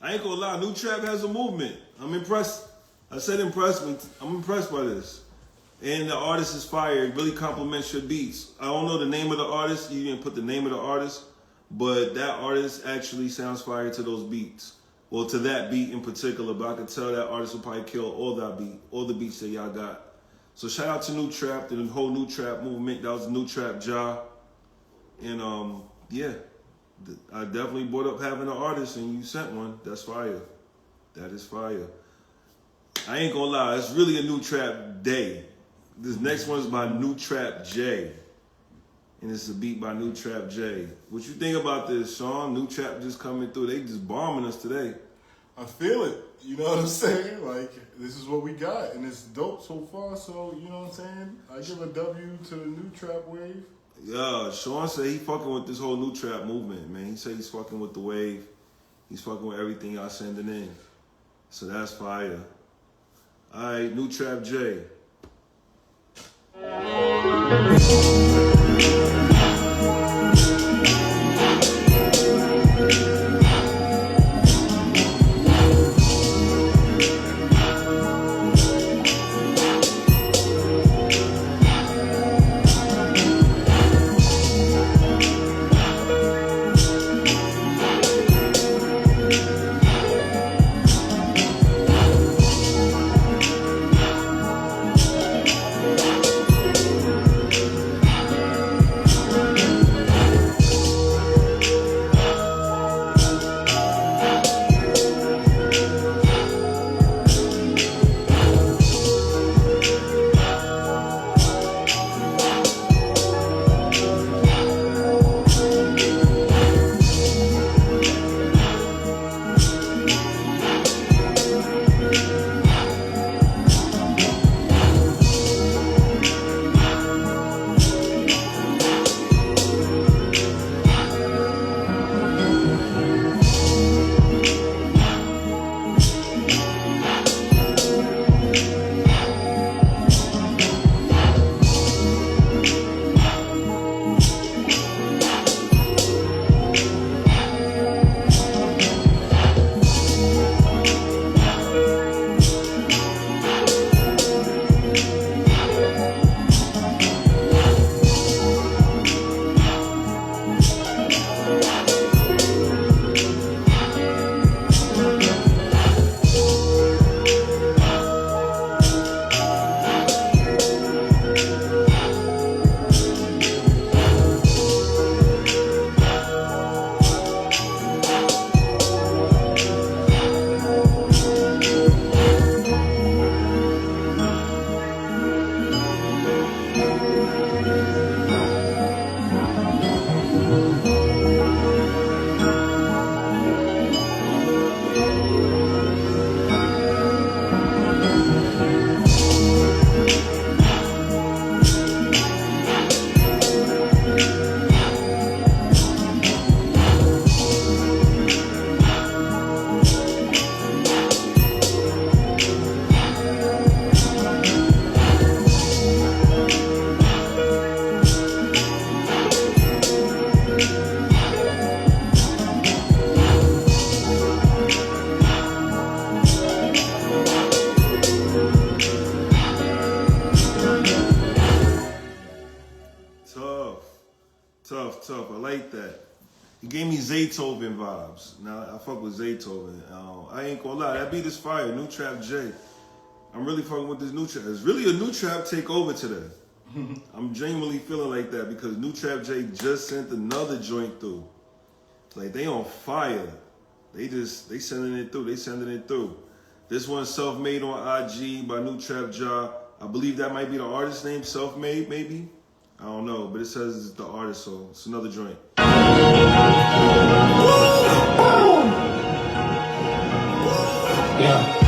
[SPEAKER 1] I ain't gonna lie, New Trap has a movement. I'm impressed. I said impressed, but I'm impressed by this. And the artist is fire. It really complements your beats. I don't know the name of the artist. You didn't put the name of the artist, but that artist actually sounds fire to those beats. Well, to that beat in particular, but I could tell that artist will probably kill all the beats that y'all got. So shout out to New Trap, to the whole New Trap movement. That was New Trap Ja. And yeah, I definitely brought up having an artist and you sent one. That's fire. That is fire. I ain't gonna lie, it's really a New Trap day. This next one is by New Trap J. And it's a beat by New Trap J. What you think about this, Sean? New Trap just coming through. They just bombing us today.
[SPEAKER 5] I feel it. You know what I'm saying? Like, this is what we got, and it's dope so far. So, you know what I'm saying? I give a W to the New Trap wave.
[SPEAKER 1] Yeah, Sean said he fucking with this whole New Trap movement, man. He said he's fucking with the wave. He's fucking with everything y'all sending in. So that's fire. All right, New Trap J. tough. I like that. He gave me Zaytoven vibes. Now I fuck with Zaytoven. I ain't gonna lie, that beat is fire. New Trap J. I'm really fucking with this new trap. It's really a new trap takeover today. I'm genuinely feeling like that because New Trap J just sent another joint through. Like they on fire. They sending it through. They sending it through. This one's Self-Made on IG by New Trap J. I believe that might be the artist name, Self-Made maybe. I don't know, but it says it's the artist, so it's another joint.
[SPEAKER 6] Yeah.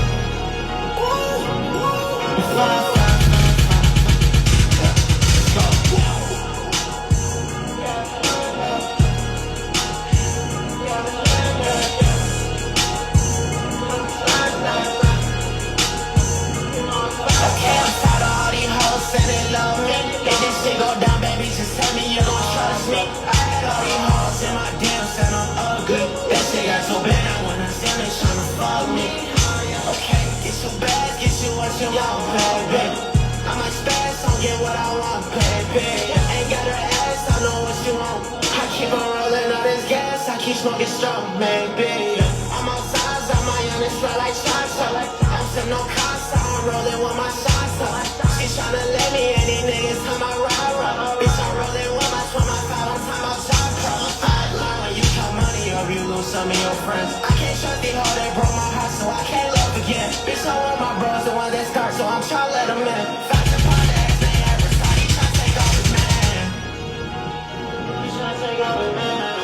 [SPEAKER 7] Smoking strong, maybe. I'm outside, my young and smell like salsa. I'm sitting on casa, I'm rolling with my salsa. She tryna let me, and these niggas come out rah-rah. Bitch, I'm rolling with my 25, I'm talking about chakra. I lie when you count money or you lose some of your friends. I can't trust these hoes, they broke my heart, so I can't love again. Bitch, I'm with my bros, the one that start, so I'm tryna let them in. Facts upon the X, they advertise, he tryna take off his man. He tryna take off his man.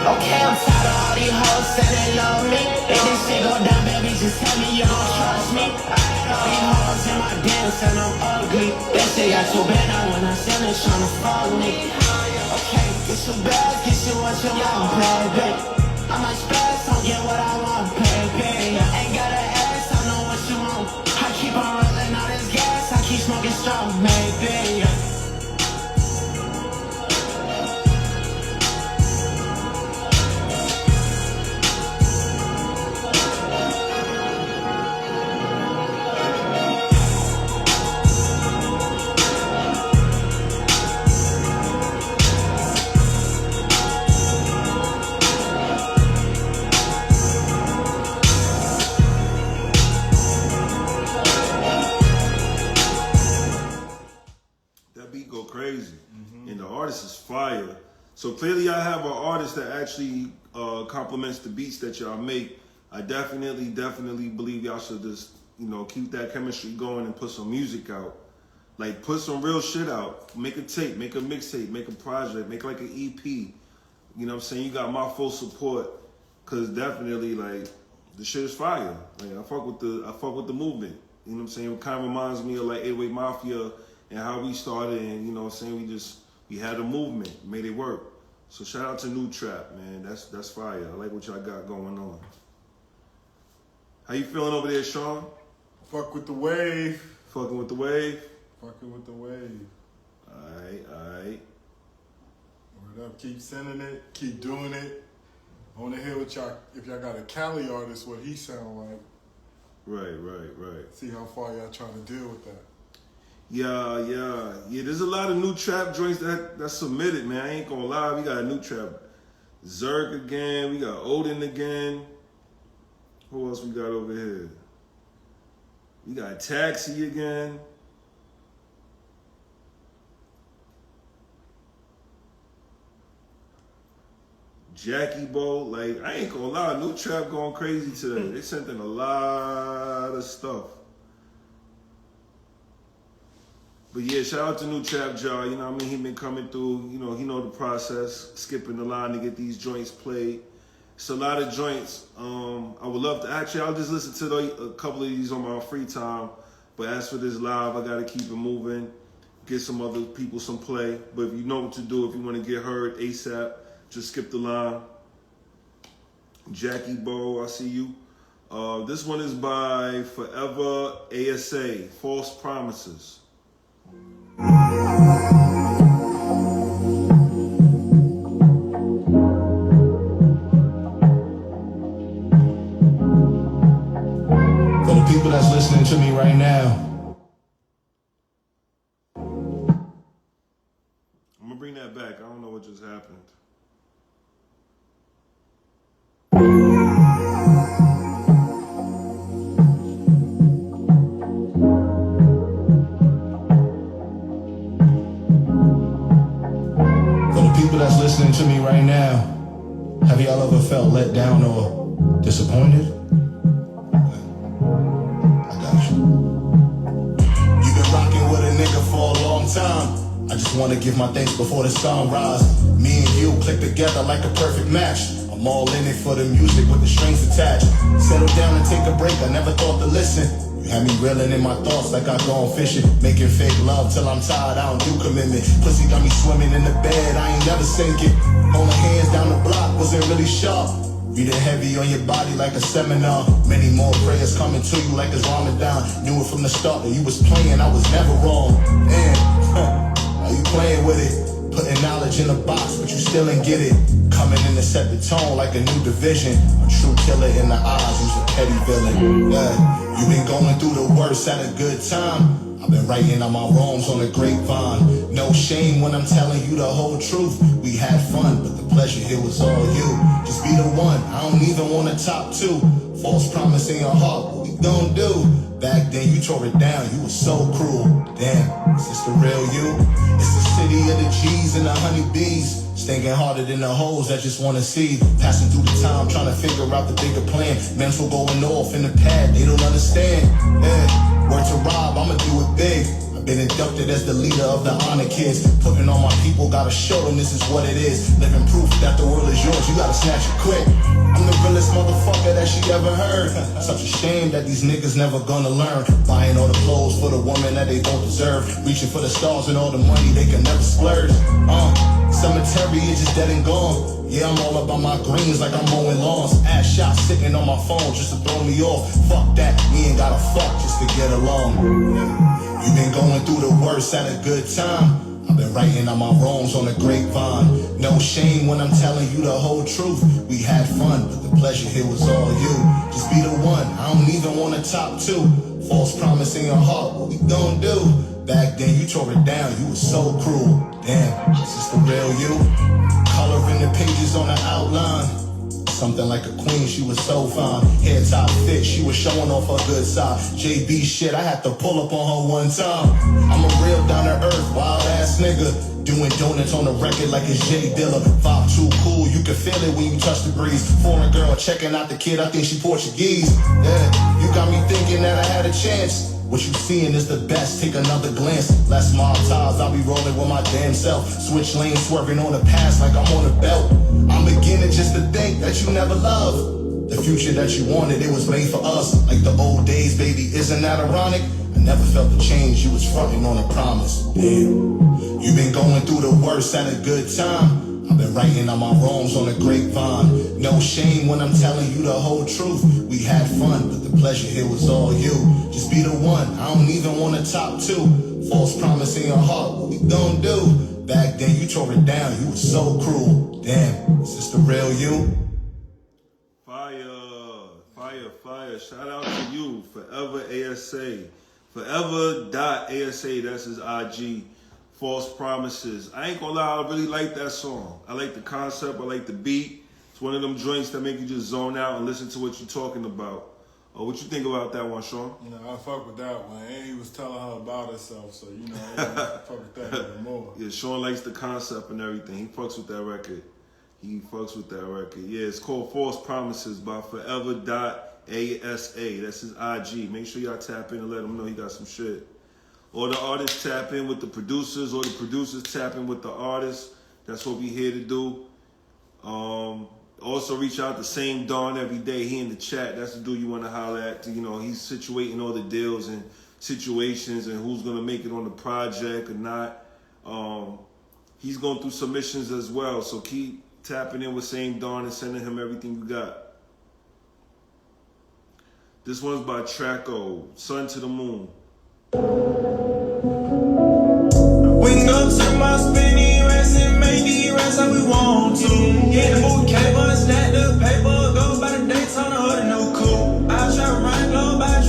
[SPEAKER 7] Okay, I'm tired of all these hoes saying they love me. If this shit go down, baby, just tell me you don't trust me. I had all these hoes in my dance and I'm ugly. That shit got too bad, now when I'm selling, tryna fuck me. Okay, get your bags, get you what you want, baby. I might spaz, don't get what I want, baby. Ain't gotta ask, I know what you want. I keep on rolling all this gas, I keep smoking strong, maybe.
[SPEAKER 1] And the artist is fire. So clearly I have an artist that actually complements the beats that y'all make. I definitely believe y'all should just, keep that chemistry going and put some music out. Like put some real shit out. Make a tape, make a mixtape, make a project, make like an EP. You know what I'm saying? You got my full support. Cause definitely like the shit is fire. Like I fuck with the movement. You know what I'm saying? It kind of reminds me of like 808 Mafia and how we started, and you know what I'm saying, we had a movement, made it work. So shout out to New Trap, man. That's fire. I like what y'all got going on. How you feeling over there, Sean?
[SPEAKER 5] Fuck with the wave.
[SPEAKER 1] Fucking with the wave?
[SPEAKER 5] Fucking with the wave.
[SPEAKER 1] Alright.
[SPEAKER 5] Word up, keep sending it, keep doing it. I wanna hear what y'all, if y'all got a Cali artist, what he sound like.
[SPEAKER 1] Right.
[SPEAKER 5] See how far y'all trying to deal with that.
[SPEAKER 1] Yeah. There's a lot of new trap joints that's submitted, man. I ain't gonna lie. We got a new trap. Zerg again. We got Odin again. Who else we got over here? We got Taxi again. Jackie Bo. Like, I ain't gonna lie. New trap going crazy today. They sent in a lot of stuff. But yeah, shout out to New Trap Jar. You know what I mean? He been coming through. You know, he know the process. Skipping the line to get these joints played. It's a lot of joints. I would love to. Actually, I'll just listen to a couple of these on my free time. But as for this live, I got to keep it moving. Get some other people some play. But if you know what to do, if you want to get heard ASAP, just skip the line. Jackie Bo, I see you. This one is by Forever ASA, False Promises.
[SPEAKER 6] For the people that's listening
[SPEAKER 2] listening to me right now.
[SPEAKER 1] I'm gonna bring that back. I don't know what just happened.
[SPEAKER 2] For the people that's listening to me right now, have y'all ever felt let down or disappointed? I got you. You've been rocking with a nigga for a long time. I just wanna give my thanks before the sun rise. Me and you click together like a perfect match. I'm all in it for the music with the strings attached. Settle down and take a break, I never thought to listen. You had me reeling in my thoughts like I gone fishing. Making fake love till I'm tired, I don't do commitment. Pussy got me swimming in the bed, I ain't never sinking. Holding hands down the block, wasn't really sharp. Reading heavy on your body like a seminar. Many more prayers coming to you like it's Ramadan. Knew it from the start that you was playing, I was never wrong. And, are you playing with it? Putting knowledge in a box, but you still ain't get it. Coming in to set the tone like a new division. A true killer in the eyes, who's a petty villain. Yeah, you been going through the worst at a good time. I've been writing on my wrongs on the grapevine. No shame when I'm telling you the whole truth. We had fun, but the pleasure here was all you. Just be the one, I don't even want to top two. False promise in your heart, what we gon' do? Back then you tore it down, you was so cruel. Damn, is this the real you? It's the city of the G's and the honeybees. Stinking harder than the hoes that just wanna see. Passing through the time, trying to figure out the bigger plan. Mental going off in the pad, they don't understand. Yeah, word to Rob, I'ma do it big. I've been inducted as the leader of the honor kids. Putting on my people, gotta show them this is what it is. Living proof that the world is yours, you gotta snatch it quick. I'm the realest motherfucker that she ever heard. Such a shame that these niggas never gonna learn. Buying all the clothes for the woman that they don't deserve. Reaching for the stars and all the money they can never splurge. Cemetery is just dead and gone. Yeah, I'm all about my greens like I'm mowing lawns. Ass shots sitting on my phone just to throw me off. Fuck that, we ain't gotta fuck just to get along. You been going through the worst at a good time. I've been writing on my wrongs on the grapevine. No shame when I'm telling you the whole truth. We had fun, but the pleasure here was all you. Just be the one, I don't even want to top two. False promise in your heart, what we gon' do? Back then you tore it down, you was so cruel. Damn, is this the real you? Coloring the pages on the outline. Something like a queen, she was so fine. Hair top fit, she was showing off her good side. JB shit, I had to pull up on her one time. I'm a real down to earth, wild ass nigga. Doing donuts on the record like it's Jay Dilla. Vibe too cool, you can feel it when you touch the breeze. Foreign girl checking out the kid, I think she Portuguese. Yeah, you got me thinking that I had a chance. What you seeing is the best, take another glance. Less mob ties, I'll be rolling with my damn self. Switch lanes, swerving on the pass like I'm on a belt. I'm beginning just to think that you never loved. The future that you wanted, it was made for us. Like the old days, baby, isn't that ironic? I never felt the change, you was fronting on a promise. Damn, you been going through the worst at a good time. I've been writing on my wrongs on the grapevine. No shame when I'm telling you the whole truth. We had fun, but the pleasure here was all you. Just be the one, I don't even want to top two. False promise in your heart, what we gon' do? Back then you tore it down, you was so cruel. Damn, is this the real you?
[SPEAKER 1] Fire. Shout out to you, Forever ASA. Forever.ASA, that's his IG. False Promises. I ain't gonna lie, I really like that song. I like the concept, I like the beat. It's one of them joints that make you just zone out and listen to what you're talking about. What you think about that one, Sean?
[SPEAKER 5] You know, I fuck with that one. And he was telling her about herself, so you know, I fuck with that even more.
[SPEAKER 1] Yeah, Sean likes the concept and everything. He fucks with that record. Yeah, it's called False Promises by Forever.ASA. That's his IG. Make sure y'all tap in and let him know he got some shit. Or the artists tap in with the producers, or the producers tap in with the artists. That's what we here to do. Also reach out to Same Dawn every day. He in the chat. That's the dude you want to holler at. You know, he's situating all the deals and situations and who's going to make it on the project or not. He's going through submissions as well. So keep tapping in with Same Dawn and sending him everything you got. This one's by Traco, Sun to the Moon.
[SPEAKER 8] We can go to my spinny rest and make these rest how we want to. Get the bouquet, but stack the paper, go by the Daytona or the new coupe. I try to run low, I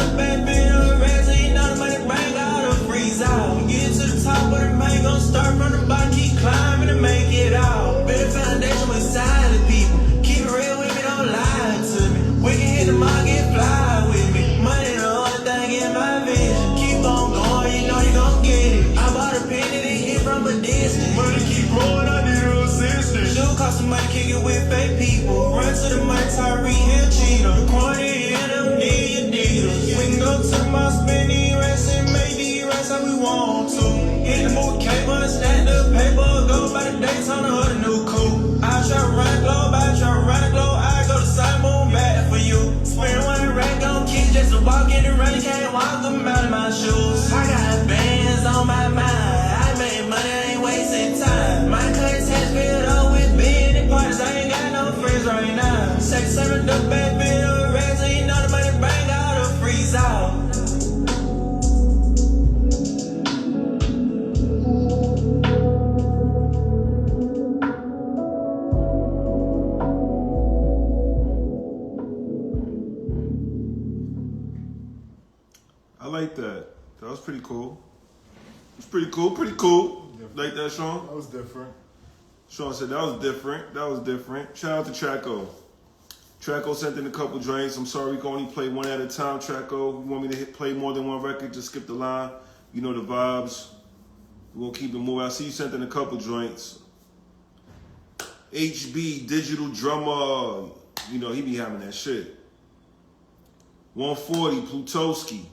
[SPEAKER 8] up back in a rest, ain't nothing but the bank out of freeze out. Get to the top of the bank, gon' start from the bottom, keep climbing to make it out. Build a foundation with silent people. Keep it real with me, don't lie to me. We can hit the market, fly with me. Money the only thing in my vision. Keep on going, you know you gon' get it. I bought a pen and it hit from a distance. Money keep growing, I need a assistant. Should cost some money, kick it with fake people. Run to the money, Tyree Hill cheater. Corny and them Adidas. We can go to the mall, spend these racks and make these racks how we want to. Hit the movie cable and stack the paper. Go by the Daytona or the new coupe. I try to run the globe, I try to run the globe. I go to Simon back for you. Spend one rack on kids just to walk in the rain. Can't walk them out of my shoes. I got bands on my mind. I made money, I ain't wasting time. My cuts has filled up with big parties. I ain't got no friends right now. Sex serving the back in a rest, ain't nothing but the bank out of freeze out.
[SPEAKER 1] I like that. That was pretty cool. It's pretty cool, pretty cool. Like that, Sean?
[SPEAKER 5] That was different.
[SPEAKER 1] Sean said that was different. That was different. Shout out to Traco. Traco sent in a couple drinks. I'm sorry we can only play one at a time, Traco. You want me to play more than one record, just skip the line. You know the vibes. We're gonna keep it moving. I see you sent in a couple joints. HB, digital drummer. You know, he be having that shit. 140, Plutowski.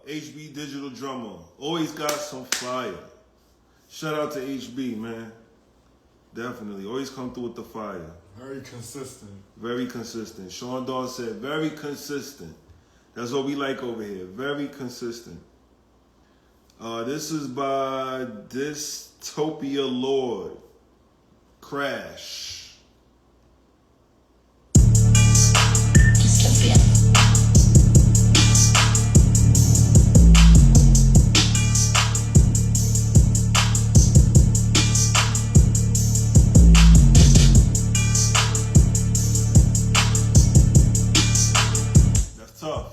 [SPEAKER 1] HB Digital Drummer. Always got some fire. Shout out to HB, man. Definitely. Always come through with the fire.
[SPEAKER 5] Very consistent.
[SPEAKER 1] Very consistent. Sean Dawn said, very consistent. That's what we like over here. Very consistent. This is by Dystopia Lord. Crash. That's tough.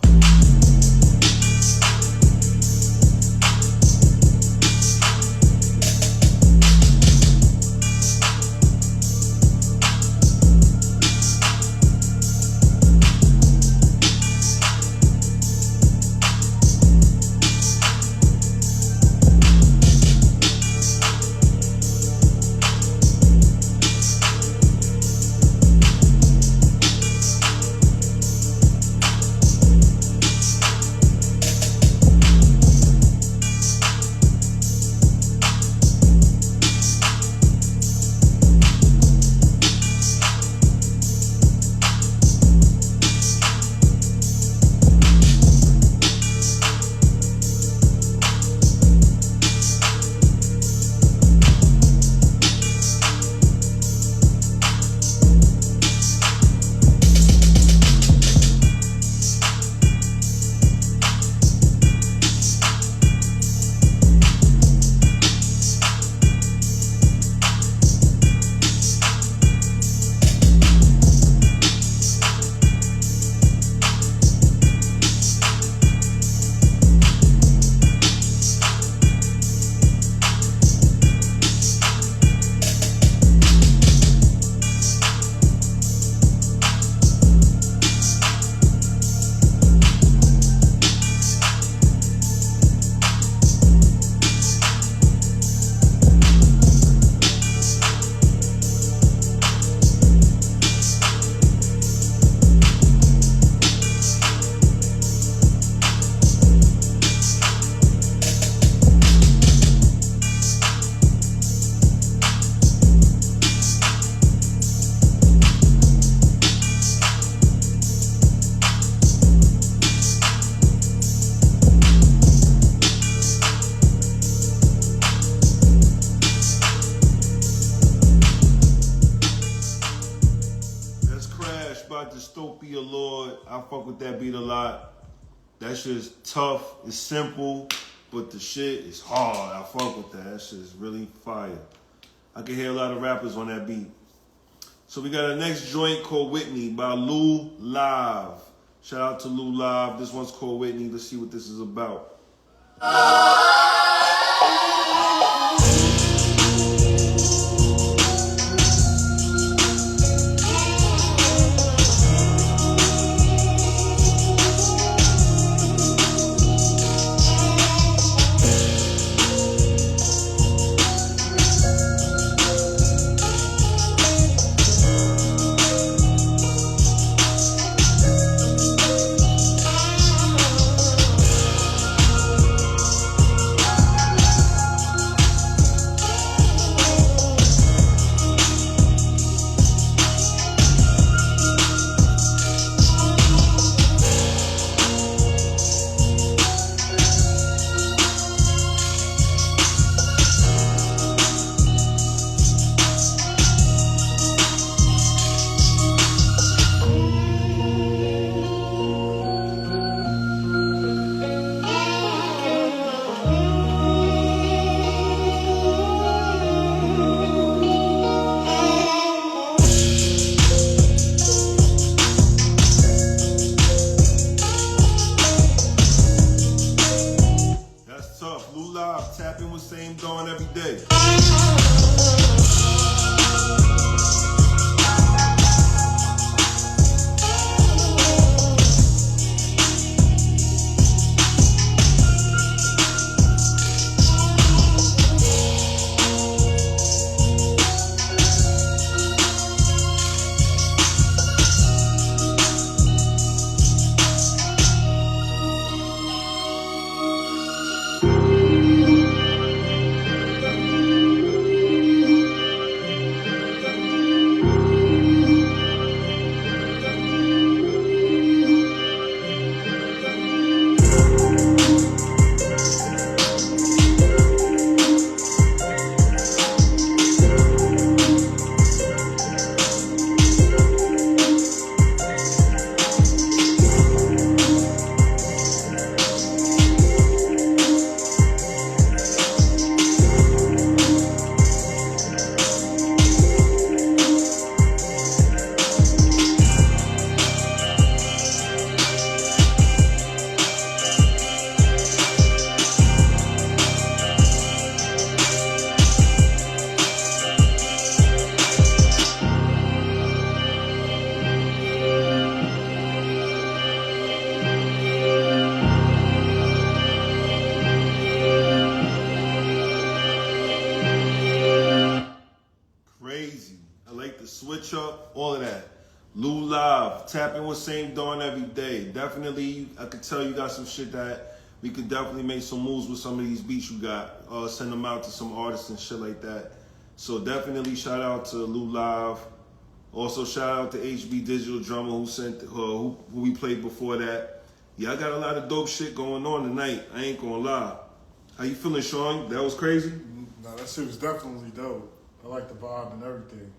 [SPEAKER 1] I fuck with that beat a lot. That shit's tough, it's simple, but the shit is hard. I fuck with that. That shit is really fire. I can hear a lot of rappers on that beat. So we got a next joint called Whitney by Lou Live. Shout out to Lou Live. This one's called Whitney. Let's see what this is about. Tap in with Same Dawn every day. Switch up, all of that. Lou Live, tap in with Same Dawn every day. Definitely, I could tell you got some shit that we could definitely make some moves with some of these beats you got. Send them out to some artists and shit like that. So definitely shout out to Lou Live. Also shout out to HB Digital Drummer who we played before that. Yeah, I got a lot of dope shit going on tonight. I ain't gonna lie. How you feeling, Sean? That was crazy?
[SPEAKER 5] No, that shit was definitely dope. I like the vibe and everything.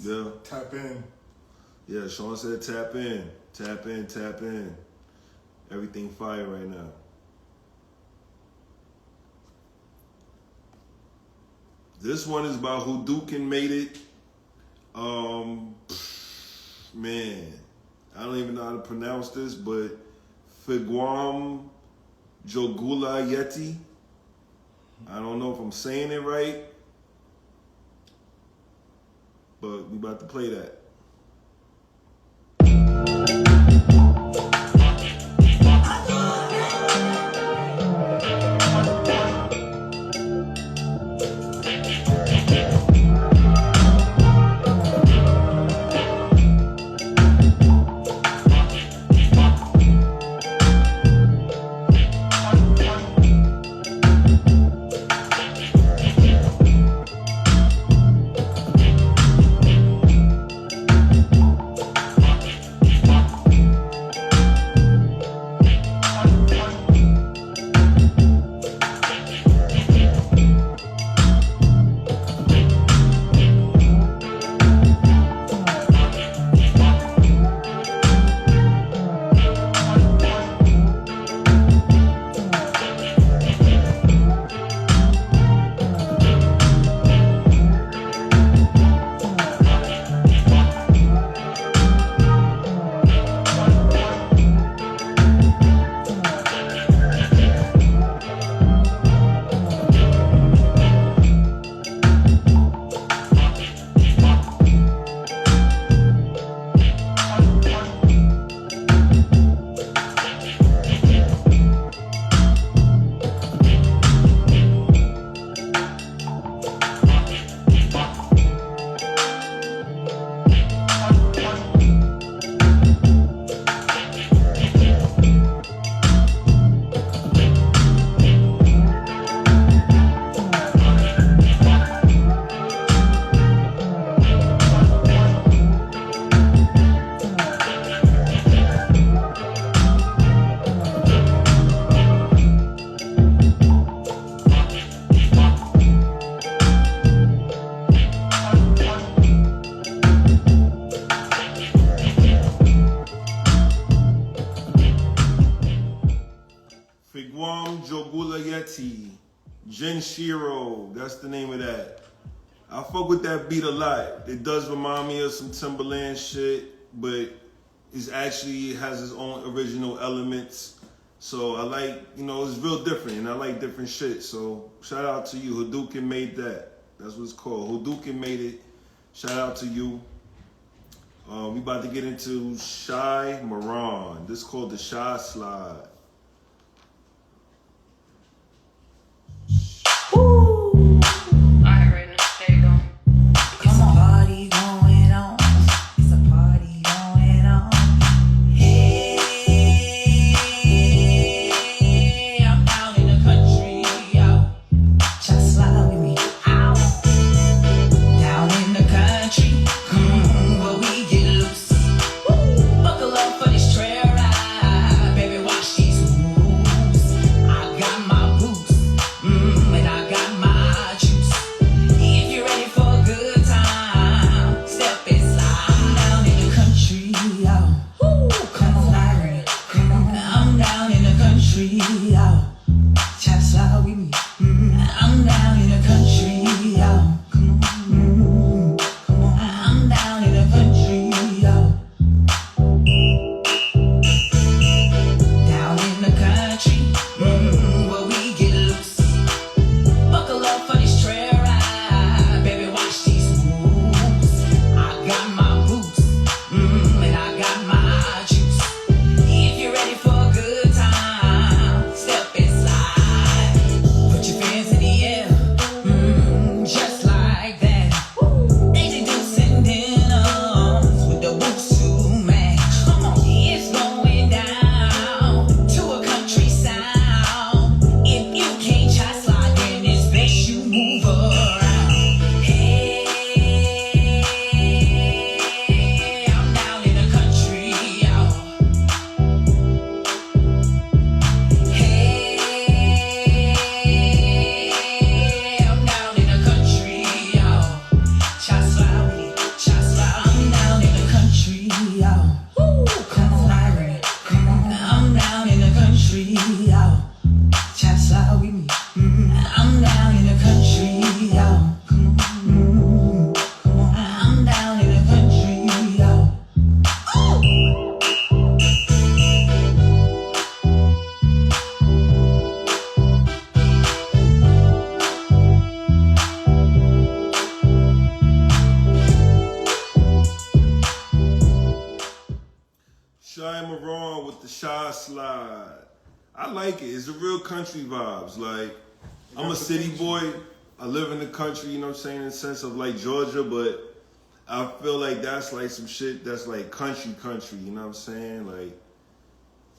[SPEAKER 1] Yeah.
[SPEAKER 5] Tap in.
[SPEAKER 1] Yeah, Sean said tap in. Tap in, tap in. Everything fire right now. This one is about who Dukin made it. Man, I don't even know how to pronounce this, but Figuam Jogula Yeti. I don't know if I'm saying it right, but we about to play that. Figuam Jogulayeti. Genshiro. That's the name of that. I fuck with that beat a lot. It does remind me of some Timberland shit, but it actually has its own original elements. So I like, you know, it's real different, and I like different shit. So shout out to you. Hadouken made that. That's what it's called. Hadouken made it. Shout out to you. We about to get into Shy Moran. This is called the Shy Slide. Slide. I like it. It's a real country vibes. Like, I'm a city boy. I live in the country, you know what I'm saying, in the sense of like Georgia, but I feel like that's like some shit that's like country, you know what I'm saying? Like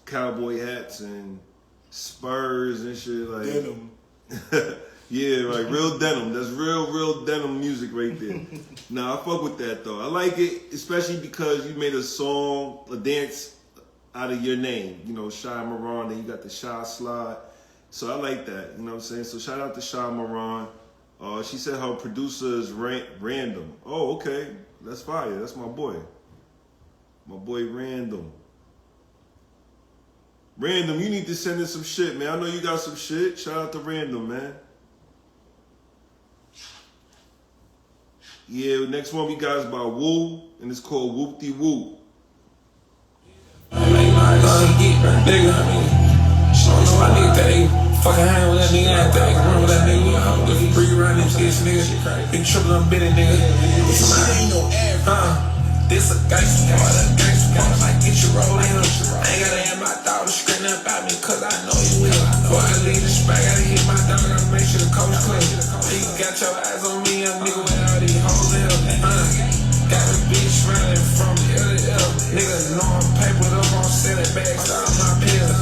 [SPEAKER 1] cowboy hats and Spurs and shit like
[SPEAKER 5] denim.
[SPEAKER 1] Yeah, like real denim. That's real denim music right there. Nah, I fuck with that though. I like it, especially because you made a song, a dance out of your name, you know, Shy Moran, then you got the Shy Slide. So I like that, you know what I'm saying? So shout out to Shy Moran. She said her producer is Random. Oh, okay. That's fire. That's my boy. My boy Random. Random, you need to send in some shit, man. I know you got some shit. Shout out to Random, man. Yeah, next one we got is by Woo, and it's called Whoop-de-Whoop.
[SPEAKER 9] Nigga, I need that nigga. Fucking hang with that nigga, I ain't that nigga. Remember that nigga? I'm looking free around them skits, nigga. Big triple, I'm bidding, nigga. This ain't no average. This a gangster part, a gangster part. Like, get you rolling. I ain't gotta have my dog screaming about me, cause I know you will. Before I leave the spot, gotta hit my dog, gotta make sure the coach clear. You got your eyes on me, young nigga, with all these hoes in him. Got a bitch running from ear to ear. Niggas know I'm papered up on selling bags out of my pills.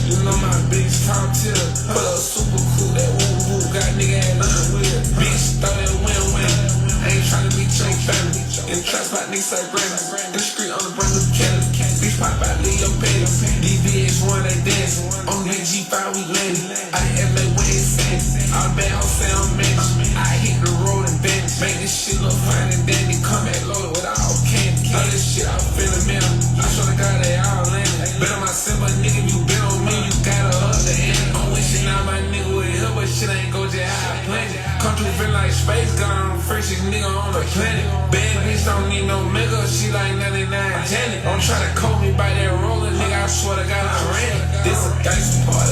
[SPEAKER 9] You know my bitch top tier. Put up super cool, that woo-woo. Got nigga ain't nothing weird. Bitch, throw that win-win. I ain't tryna be your family. In the trap spot, niggas like Brandon. In the street, on the brand new Kelly. Bitch pop out, leave your petty. DVH1, they dance. On the G5, we landed. I didn't LA where it's at. All the bad hoes say I'm managed. I hit the road and bend. Make this shit look fine and dandy. Come back loaded with all candy. All this shit, I'm feeling man. I swear to God, they all landed. Bet on my simple nigga, you bet on me, you got tryna call me by that roller, nigga. I swear to God, I ran. This a gangsta part,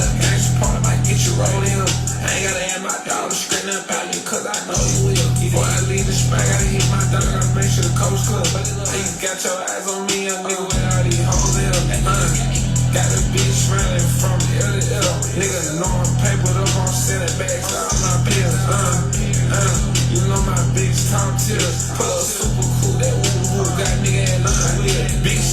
[SPEAKER 9] might get you rolled in. I ain't gotta have my dollar straighten up out you, cause I know you will. Before I leave the spot, gotta hit my dog, gotta make sure the coast club. Hey, you got your eyes on me, young nigga, with all these hoes in them. Got a bitch running from ear to ear. Nigga know I'm papered up, I'm sending back to all my pills. You know my bitch top tier. Pull up super cool, that woo got nigga and nothing weird, bitch.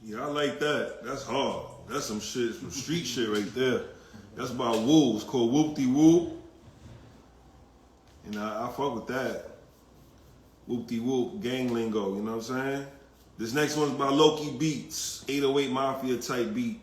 [SPEAKER 1] Yeah, I like that. That's hard. That's some shit, some street shit right there. That's about woo. It's called Whoop-de-Whoop. And I fuck with that. Whoop-de-whoop, gang lingo, you know what I'm saying? This next one's by Loki Beats, 808 Mafia type beat.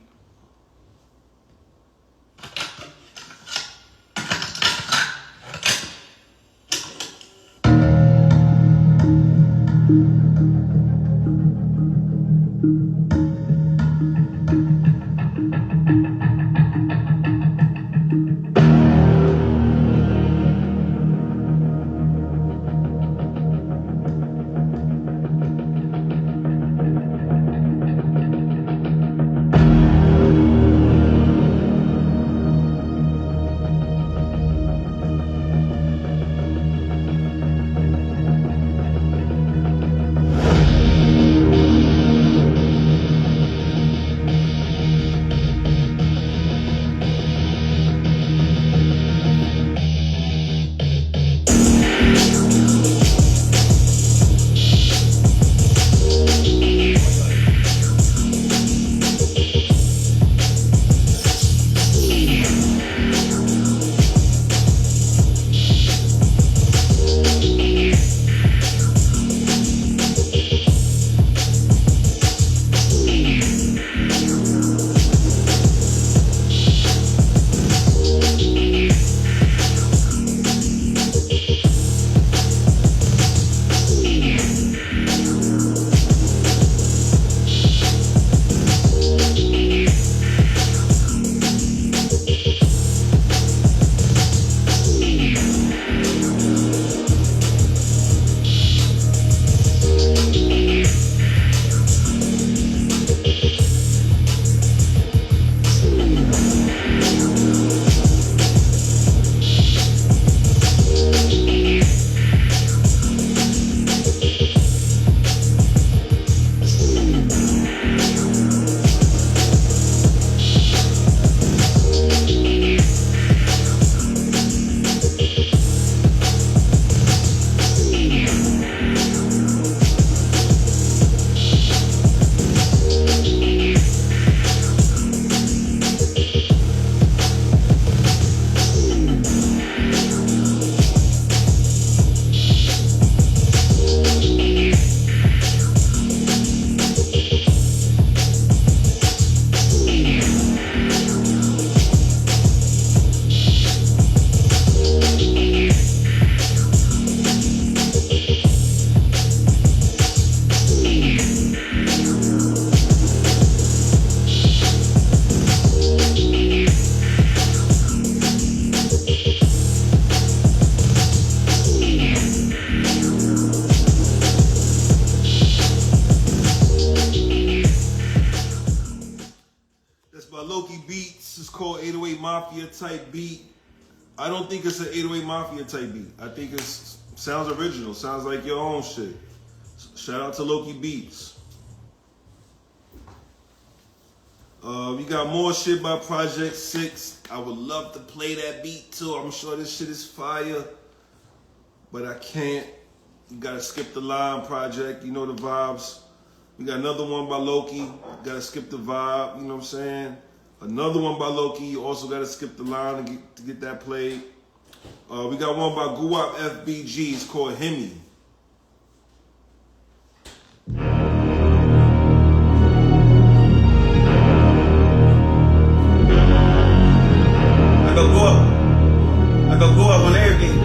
[SPEAKER 1] Mafia type beat. I don't think it's an 808 Mafia type beat. I think it sounds original, sounds like your own shit. Shout out to Loki Beats. We got more shit by Project 6. I would love to play that beat too. I'm sure this shit is fire, but I can't. You gotta skip the line, Project. You know the vibes. We got another one by Loki. Gotta skip the vibe, you know what I'm saying? Another one by Loki. You also gotta skip the line to get that played. We got one by Guwap FBG. It's called Hemi.
[SPEAKER 10] I go up on everything.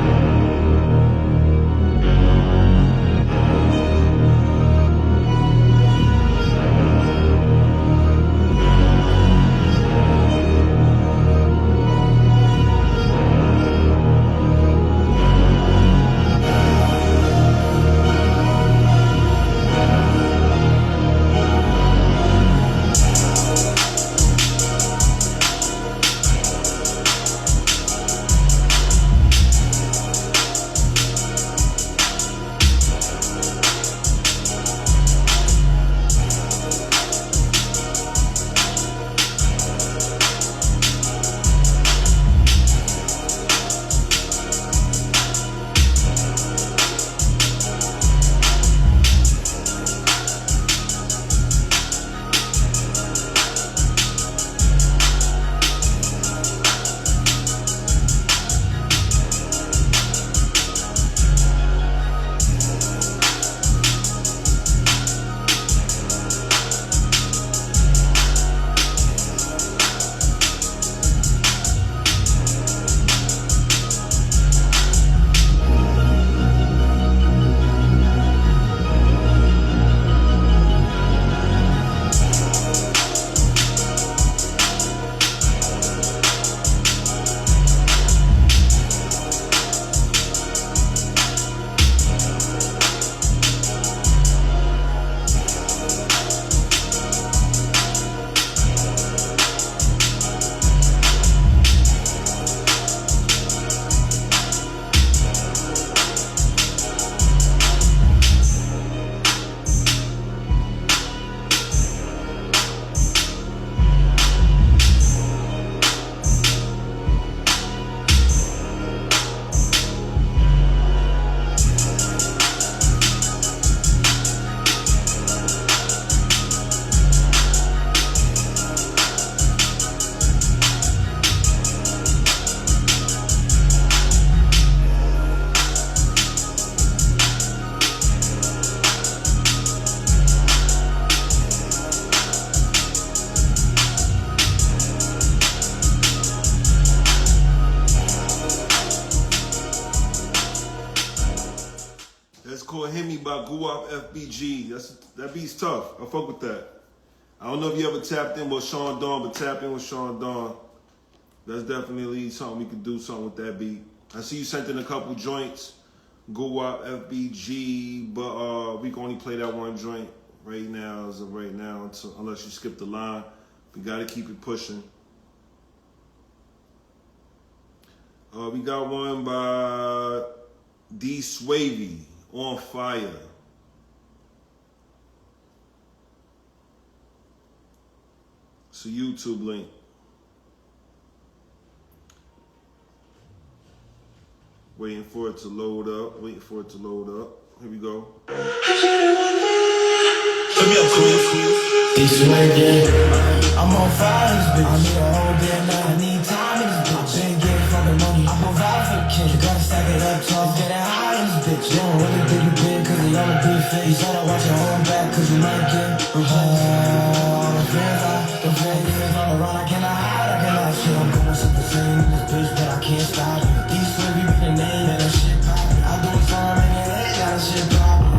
[SPEAKER 1] by Guap FBG. That beat's tough. I fuck with that. I don't know if you ever tapped in with Sean Dawn, but tap in with Sean Dawn. That's definitely something we could do something with that beat. I see you sent in a couple joints, Guap FBG, but we can only play that one joint right now, as of right now, unless you skip the line. We gotta keep it pushing. We got one by D Swavy, On Fire. It's a YouTube link. Waiting for it to load up. Here we go.
[SPEAKER 7] It's right there. I'm on fire, this bitch. I need a whole damn night. I need time in this bitch. Been getting fucking money. I provide for the kid. You gotta stack it up, talk. Getting high in this bitch. You don't really think you big, cause they all a big face. You gotta watch your home back, cause you might get all the fans all around. I cannot hide, I cannot shit. I'm going something same in this bitch, but I can't stop it. These Swavy be the name and that shit poppin'. I do it for them and it ain't got a shit poppin'.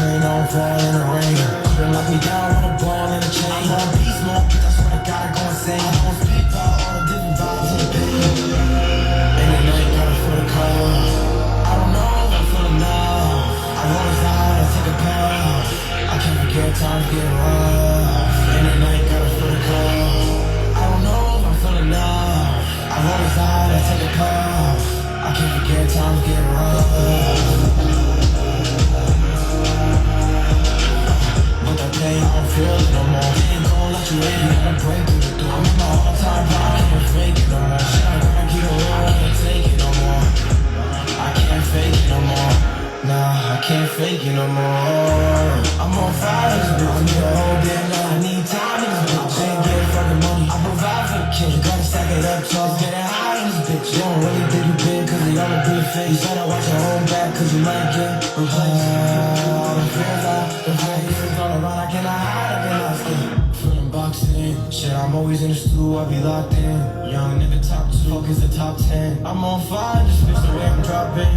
[SPEAKER 7] Praying on fall in the rain. Couldn't lock me down with a ball and a chain. I'm on beast mode, bitch, I swear to God, I go insane. I don't speak about all the different vibes in the pain. And the night got it for the cause. I don't know if I'm feeling now. I roll inside, I take a pound. I can't forget times getting rough. And the night got it for the cause. I don't know if I'm feeling now. I roll inside, I take a pound. I can't forget times getting rough. I don't feel it no more. Ain't gon' let you in, you gotta break through the door. I'm in my all-time high, I can't fake it no more. Shit, I gotta get a roll, I can't take it no more. I can't fake it no more. Nah, I can't fake it no more. I'm on fire, this bitch. I need a whole damn night. I need time in this bitch. Ain't getting fucking money. I provide for the kid. You gotta stack it up, talk. Getting high in this bitch. You don't really think you big, cause they all a big face. You gotta watch your home back, cause you might get all the fears out, the fears all around. I cannot hide, I cannot stay. Feeling boxed in. Shit, I'm always in the stew, I be locked in. Young nigga top 2, fuck is the top 10. I'm on fire, just bitch the way I'm dropping.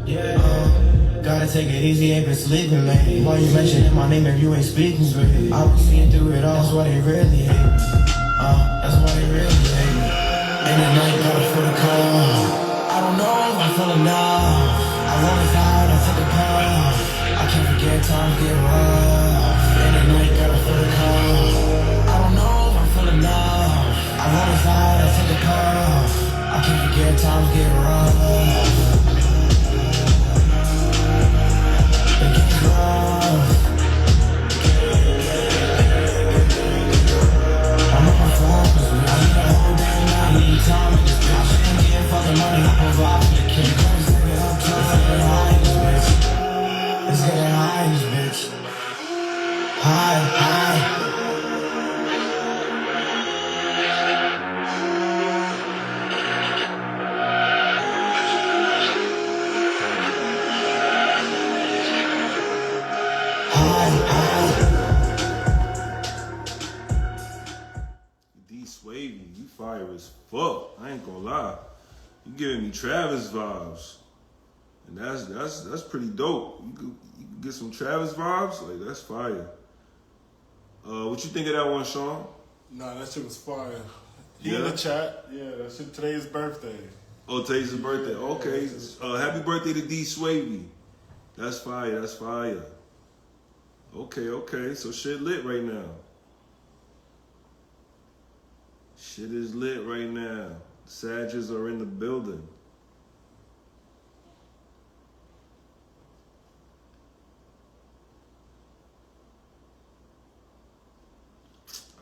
[SPEAKER 7] Yeah, gotta take it easy, ain't been sleeping lately. Why you mentioning my name if you ain't speaking straight? I was seeing through it all, that's why they really hate me. That's why they really hate me. And the night got it for the call. I don't know if I'm feeling now. I roll inside, I take a pound. I can't forget times get rough. And the night got it for the call. I don't know if I'm feeling now. I roll inside, I take a pound. I can't forget times get rough. It gets rough. I'm on my phone, I need a whole damn night. I need time in this bitch. I ain't getting fucking money, I provide for the kid. Come take it up, try to get high in this bitch. It's getting high in this bitch. High.
[SPEAKER 1] D Swavy, you fire as fuck. I ain't gonna lie. You giving me Travis vibes. And that's pretty dope. You could get some Travis vibes, like that's fire. What you think of that one, Sean?
[SPEAKER 5] Nah, that shit was fire. He
[SPEAKER 1] Yeah?
[SPEAKER 5] in the chat. Yeah, that shit. Today's birthday.
[SPEAKER 1] Oh, today's his birthday. Okay. Happy birthday to D Swavy. That's fire. That's fire. Okay. So shit lit right now. Shit is lit right now. Sages are in the building.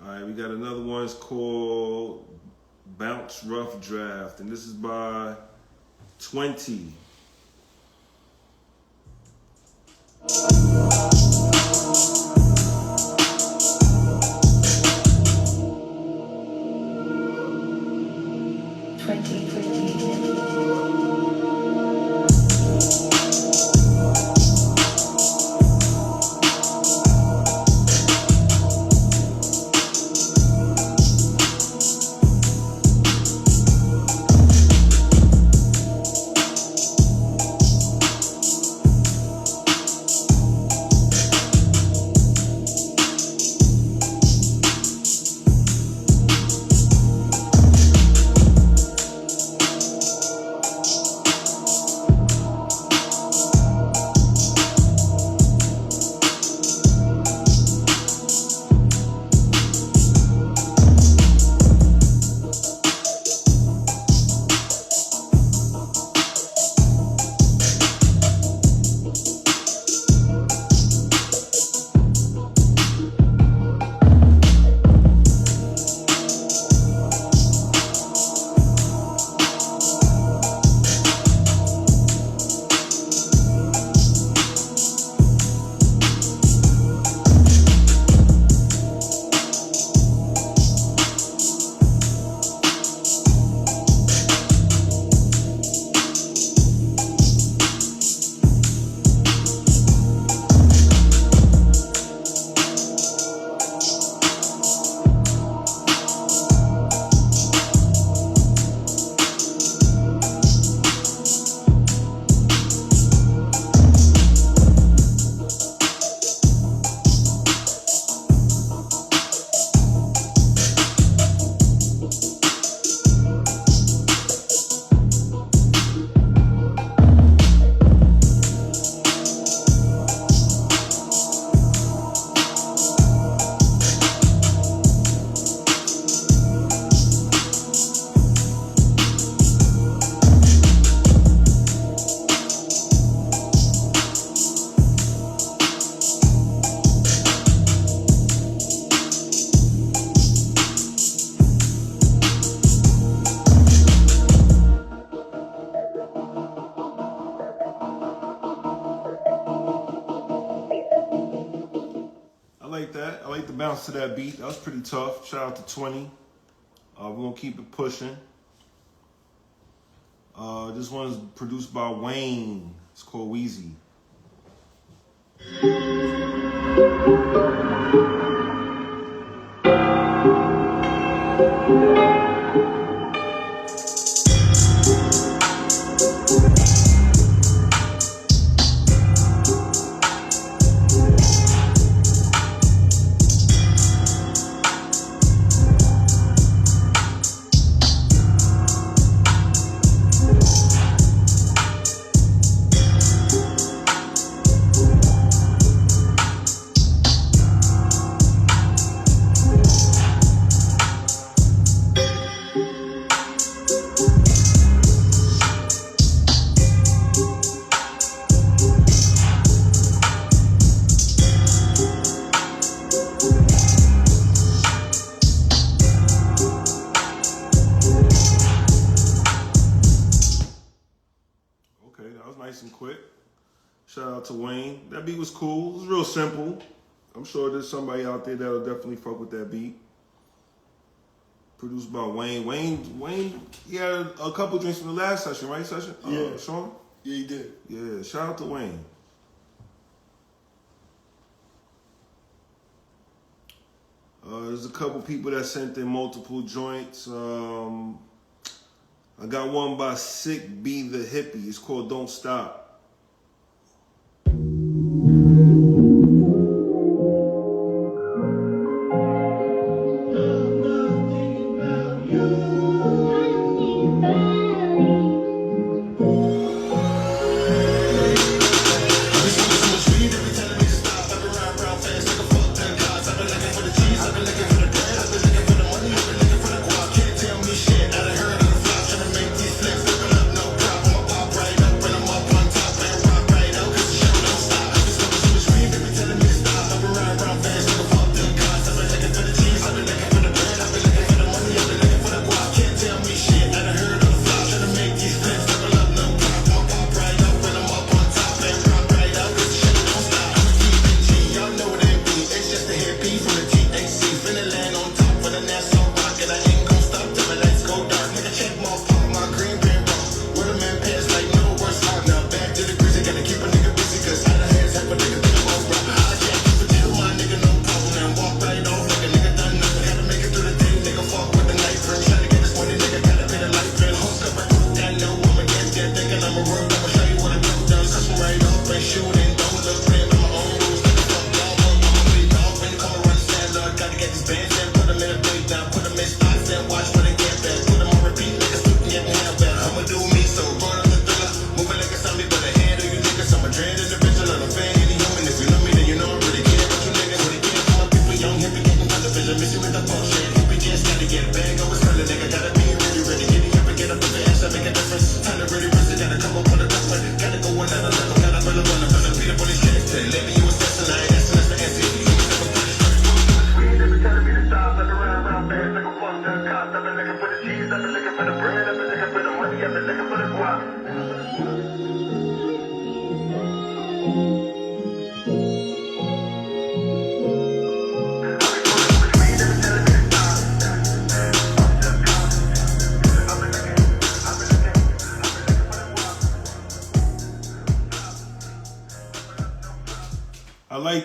[SPEAKER 1] All right, we got another one. It's called Bounce Rough Draft, and this is by 20. that. I like the bounce to that beat. That was pretty tough. Shout out to 20. We're gonna keep it pushing. This one's produced by Wayne. It's called Wheezy. And quick. Shout out to Wayne. That beat was cool. It was real simple. I'm sure there's somebody out there that'll definitely fuck with that beat. Produced by Wayne. Wayne, he had a couple drinks from the last session, right?
[SPEAKER 5] Yeah.
[SPEAKER 1] Sean?
[SPEAKER 5] Yeah, he did.
[SPEAKER 1] Yeah, shout out to Wayne. There's a couple people that sent in multiple joints. I got one by Sick B the Hippie. It's called Don't Stop.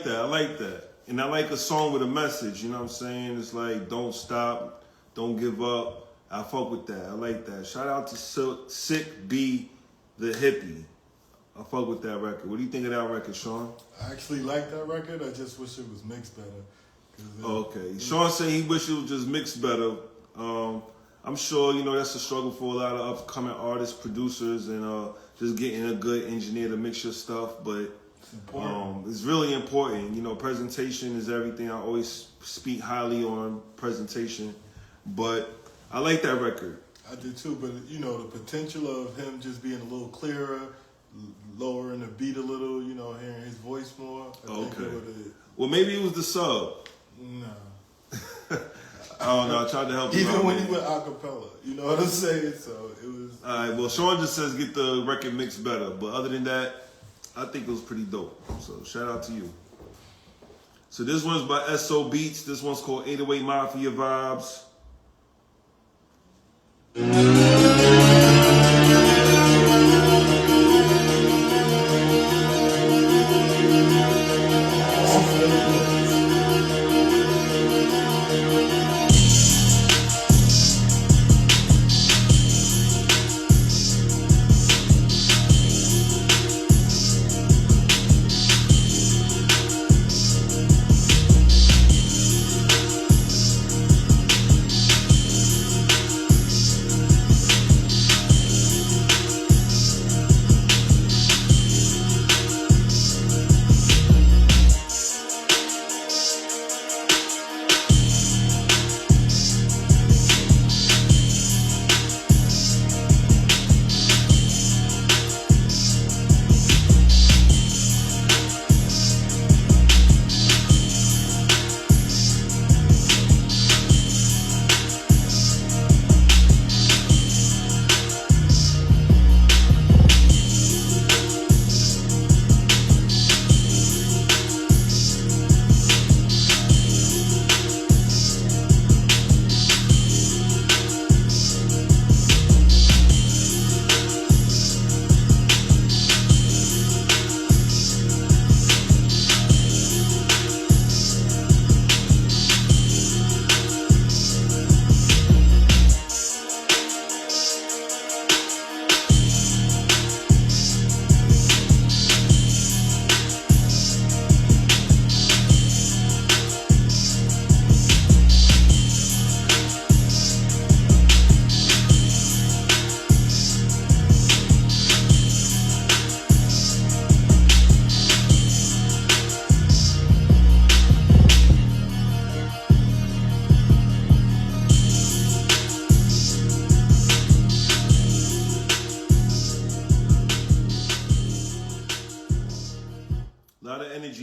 [SPEAKER 1] I like that. And I like a song with a message, you know what I'm saying? It's like, don't stop, don't give up. I fuck with that. I like that. Shout out to Sick B the Hippie. I fuck with that record. What do you think of that record, Sean?
[SPEAKER 5] I actually like that record. I just wish it was mixed better.
[SPEAKER 1] Okay. Sean said he wish it was just mixed better. I'm sure, you know, that's a struggle for a lot of upcoming artists, producers, and just getting a good engineer to mix your stuff. But it's really important. You know, presentation is everything. I always speak highly on presentation. But I like that record.
[SPEAKER 5] I did too, but you know, the potential of him just being a little clearer, lowering the beat a little, you know, hearing his voice more. I think it would've...
[SPEAKER 1] Well, maybe it was the sub.
[SPEAKER 5] No.
[SPEAKER 1] I don't know. I tried to help you
[SPEAKER 5] Even
[SPEAKER 1] out,
[SPEAKER 5] when
[SPEAKER 1] man.
[SPEAKER 5] he went acapella, you know what I'm saying? So it was...
[SPEAKER 1] All right, well, Sean just says get the record mixed better. But other than that, I think it was pretty dope. So shout out to you. So this one's by SO Beats. This one's called 808 Mafia Vibes.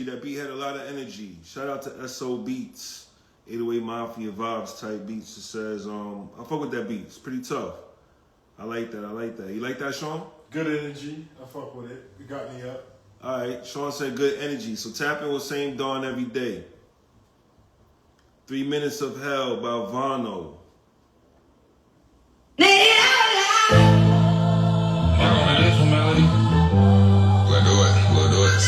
[SPEAKER 1] That beat had a lot of energy. Shout out to SO Beats, 808 Mafia Vibes type beats. It says, I fuck with that beat. It's pretty tough. I like that. You like that, Sean?
[SPEAKER 5] Good energy. I fuck with it. It got me up.
[SPEAKER 1] All right. Sean said good energy. So tap in with Same Dawn every day. 3 Minutes of Hell by Vano.
[SPEAKER 9] We'll do it.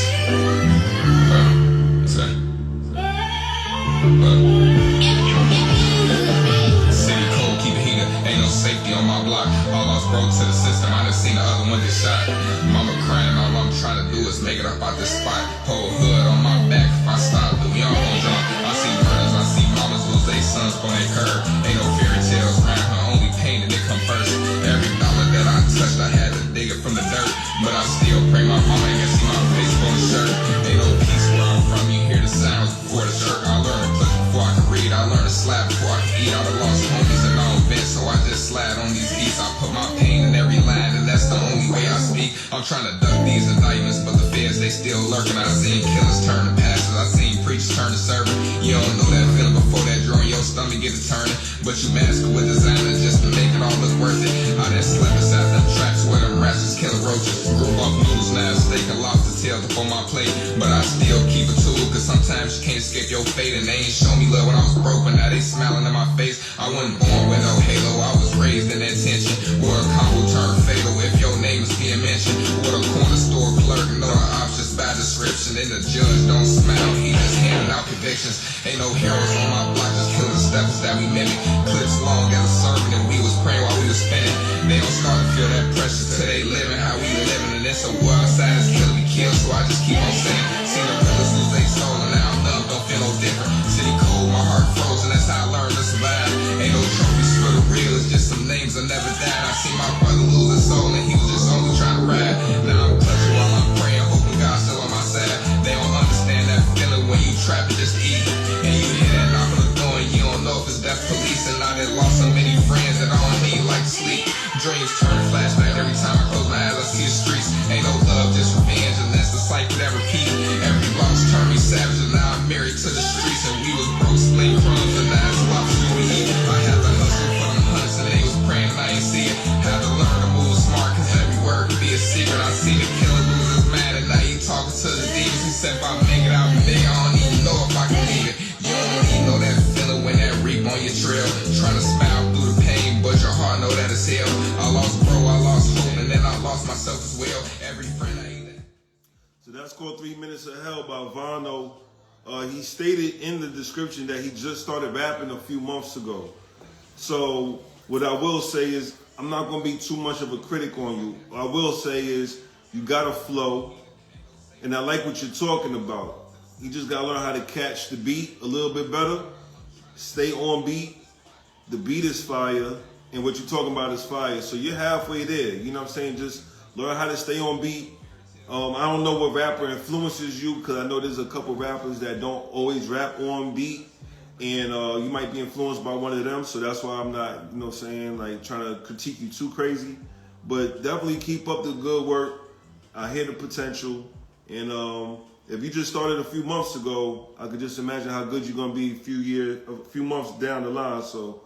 [SPEAKER 9] City cold, keep it heated. Ain't no safety on my block. All lost broke to the system. I done seen the other one get shot. Mama crying, all I'm trying to do is make it up out this spot. Whole hood on my back. If I stop, do we all gon' jump? I see murders, I see mamas lose their sons on their curb. Ain't no fairy tales around her, only pain that it come first. Every dollar that I touched, I had to dig it from the dirt. But I still pray my mama ain't see my face on the shirt. Ain't no peace where I'm from, you hear the sounds before the jerk. I learned to push before I could read, I learned to slap before I could eat. I done lost homies and I don't vent, so I just slide on these beats. I put my pain in every line, and that's the only way I speak. I'm trying to duck these indictments, but the feds, they still lurking. I seen killers turn to pastors, I seen preachers turn to servant. You don't know that feeling before that draw in your stomach get to turning. But you mask it with designer just to make it all look worth it. I done slept inside them traps where them rats is killing roaches. Grew up noodles, now steak and lobster tails up on my plate. But I still keep a tool, cause sometimes you can't escape your fate. And they ain't show me love when I was broke, but now they smiling in my face. I wasn't born with no halo, I was raised in that tension. Where a combo turned fatal if your name is being mentioned. With a corner store clerk, know the options by description. And the judge don't smile, he just handing out convictions. Ain't no heroes on my block, just killing steppers that we mimic. Clips long as a servant and we was praying while we was spinning. They don't start to feel that pressure till they living how we living. And it's a war outside, it's killing me kill, so I just keep on saying. Seen the brothers lose their soul and now I'm numb, don't feel no different. City cold, my heart frozen, that's how I learned to survive. Ain't no trophies for the real, it's just some names that never died. I seen my brother lose his soul and he was just only trying to ride. Now I'm clutching while I'm praying, hoping God's still on my side. They don't understand that feeling when you trap and just eat. And you hear that knock on the door and you don't know if it's death police. And I done lost so many friends that I don't need like sleep. Dreams turn to flashback every time I close my eyes, I see the streets. Ain't no love, just revenge, and that's the cycle that repeat. Every loss turned me savage, and now I'm married to the streets. And we was broke, split crumbs, and now it's lobster we eat. I had to hustle for them hunts, and they was praying and I ain't see it. Had to learn to move smart, cause every word could be a secret. I see the killer lose his man, and now he talking to the demons. He said if I make it out today, I don't even know if I can
[SPEAKER 6] hell. I lost bro, I lost hope, and then I lost myself as well. Every friend I ain't.
[SPEAKER 1] So that's called 3 Minutes of Hell by Vano. He stated in the description that he just started rapping a few months ago. So what I will say is, I'm not going to be too much of a critic on you. What I will say is, you got a flow, and I like what you're talking about. You just got to learn how to catch the beat a little bit better. Stay on beat. The beat is fire, and what you're talking about is fire. So you're halfway there. You know what I'm saying? Just learn how to stay on beat. I don't know what rapper influences you, because I know there's a couple rappers that don't always rap on beat, and you might be influenced by one of them. So that's why I'm not, you know what I'm saying, like trying to critique you too crazy. But definitely keep up the good work. I hear the potential, and if you just started a few months ago, I could just imagine how good you're gonna be a few months down the line. So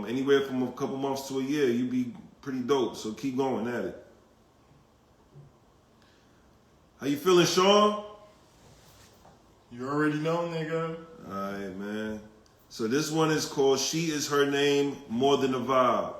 [SPEAKER 1] anywhere from a couple months to a year, you'd be pretty dope. So keep going at it. How you feeling, Sean?
[SPEAKER 5] You already know, nigga.
[SPEAKER 1] All right, man. So this one is called She Is Her Name, More Than a Vibe.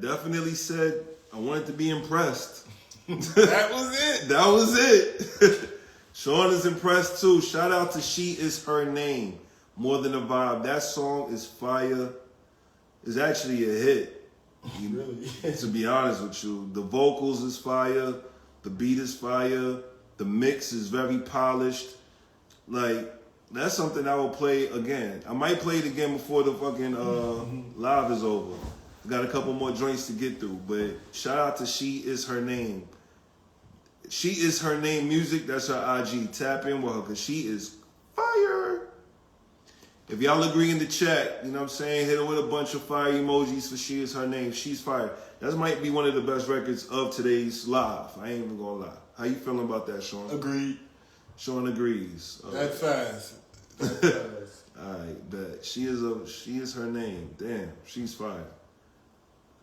[SPEAKER 1] Definitely said I wanted to be impressed.
[SPEAKER 5] That was it.
[SPEAKER 1] That was it. Sean is impressed too. Shout out to She Is Her Name, More Than a Vibe. That song is fire. It's actually a hit.
[SPEAKER 5] Really?
[SPEAKER 1] To be honest with you, the vocals is fire. The beat is fire. The mix is very polished. Like, that's something I will play again. I might play it again before the fucking live is over. Got a couple more joints to get through, but shout out to She Is Her Name. She Is Her Name Music, that's her IG. Tap in with her, because she is fire. If y'all agree in the chat, you know what I'm saying, hit her with a bunch of fire emojis for She Is Her Name. She's fire. That might be one of the best records of today's live. I ain't even gonna lie. How you feeling about that, Sean?
[SPEAKER 5] Agreed.
[SPEAKER 1] Sean agrees.
[SPEAKER 5] That fast. That fast.
[SPEAKER 1] All right, bet. She Is Her Name. Damn, she's fire.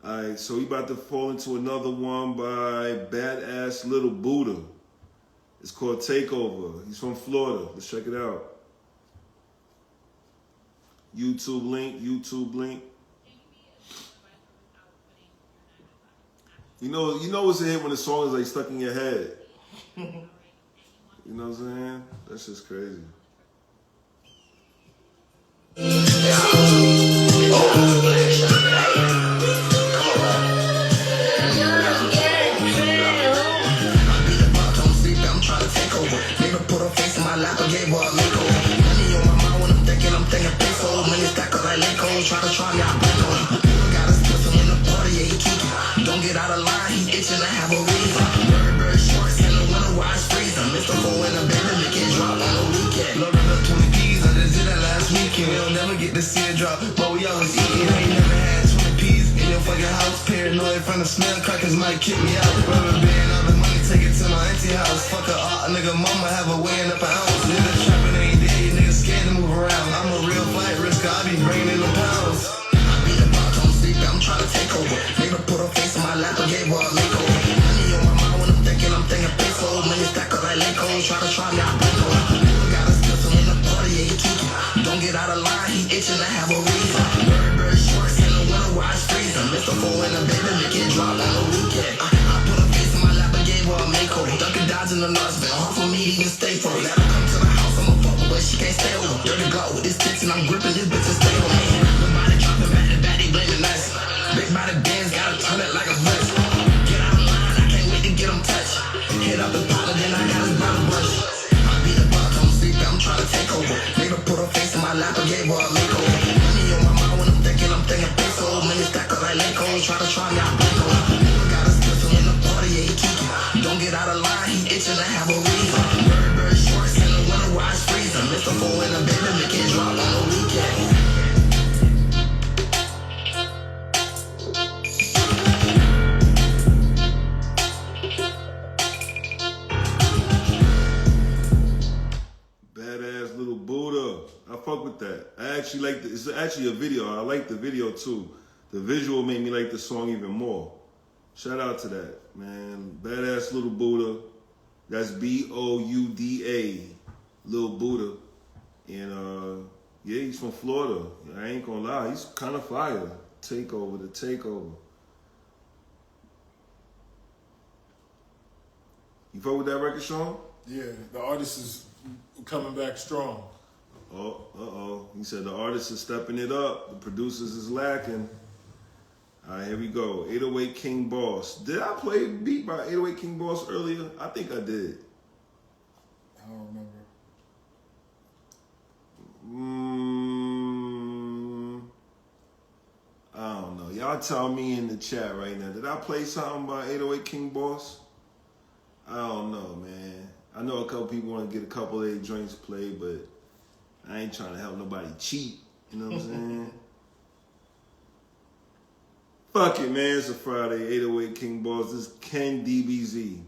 [SPEAKER 1] Alright, so we about to fall into another one by Badass Little Buddha. It's called Takeover. He's from Florida. Let's check it out. YouTube link. You know what's a hit when the song is like stuck in your head. You know what I'm saying? That's just crazy.
[SPEAKER 2] Try to try me, I break on. Got a pistol in the party, yeah, he keep it. Don't get out of line, he itching to have a reason. Very shorts in the winter, wise freezing. Mr. 4 in the baby, they can drop on the weekend. Loaded up 20 P's, I just did that last weekend. We don't never get to see it drop, but we always eating. Ain't never had 20 P's in your fucking house. Paranoid from the smell, crackers might kick me out. Rubber band, all the money, take it to my auntie house. Fuck a nigga mama, have a weighing up an ounce. Nigga trapping ain't dead, you niggas scared to move around. I'm a real flight risker, I be bringing in the pounds. I beat the box on sleep, I'm trying to take over. Nigga put her face in my lap and gave her a makeover. Money on my mind when I'm thinking peso. Money stack up like Lego, try to try me, I break over. Nigga got a pistol in the party, yeah, he keep it. Don't get out of line, he itching to have a reason. Very shorts in the winter, wise freezing. Mr. 4 in the baby, they can drop on the weekend. I put her face in my lap and gave her a makeover. Dunkin' Dodge in the North, been hard for me to even stay for. Let her come to the house, I'm a fucker, but she can't stay over. Dirty God with this bitch and I'm gripping this bitch and stay on me. The body dropping back to back, they blaming nice. Big body bands, gotta turn it like a blitz. Get out of line, I can't wait to get them touched. Hit up the pilot, then I got his brother brush. I beat the box on sleep, I'm trying to take over. Nigga put her face in my lap and gave her a makeover. Money on my mind when I'm thinking peso. Money stack up like Lego, try to try me, I break over. Nigga got a pistol in the party, yeah, he keep it. Don't get out of line, he itching to have a reason. Very shorts in the winter, wise freezing. Mr. 4 in the baby, they can drop on the weekend.
[SPEAKER 1] Badass Little Buddha. I fuck with that. I actually like the, it's actually a video. I like the video too. The visual made me like the song even more. Shout out to that, man. Badass Little Buddha. That's Bouda, Little Buddha. And yeah, he's from Florida. I ain't gonna lie, he's kind of fire. Takeover. You fuck with that record, Sean?
[SPEAKER 5] Yeah, the artist is coming back strong.
[SPEAKER 1] Oh, He said the artist is stepping it up. The producers is lacking. All right, here we go. 808 King Boss. Did I play a beat by 808 King Boss earlier? I think I did.
[SPEAKER 5] I don't remember.
[SPEAKER 1] I don't know. Y'all tell me in the chat right now. Did I play something by 808 King Boss? I don't know, man. I know a couple people want to get a couple of their joints played, but I ain't trying to help nobody cheat. You know what I'm saying? Fuck it, man. It's a Friday. 808 King Boss. This is Ken DBZ.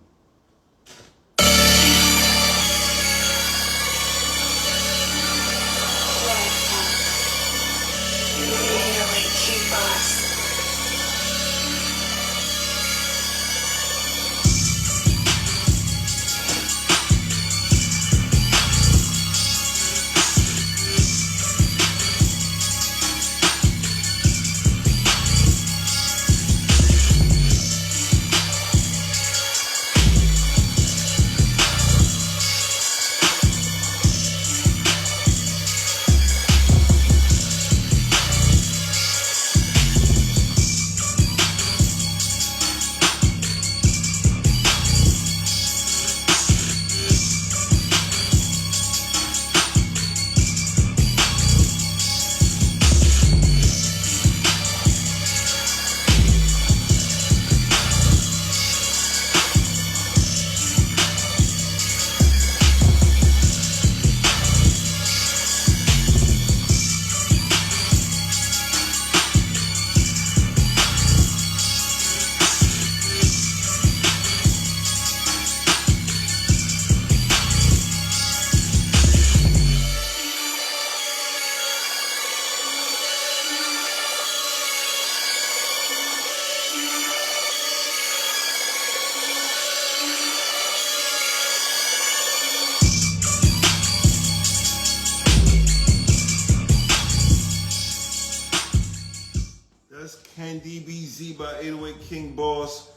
[SPEAKER 1] DBZ by 808 King Boss.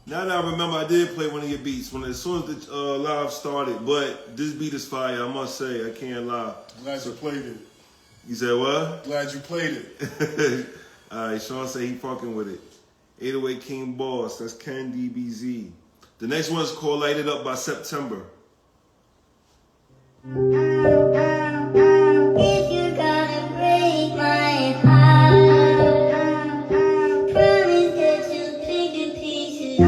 [SPEAKER 1] Now that I remember, I did play one of your beats as soon as the live started, but this beat is fire, I must say. I can't lie.
[SPEAKER 5] Glad you played it.
[SPEAKER 1] You said what?
[SPEAKER 5] Glad you played it.
[SPEAKER 1] All right, Sean said he fucking with it. 808 King Boss, that's Ken DBZ. The next one is called Light It Up by September.
[SPEAKER 3] If you're gonna break my heart, promise that you'll pick the pieces up.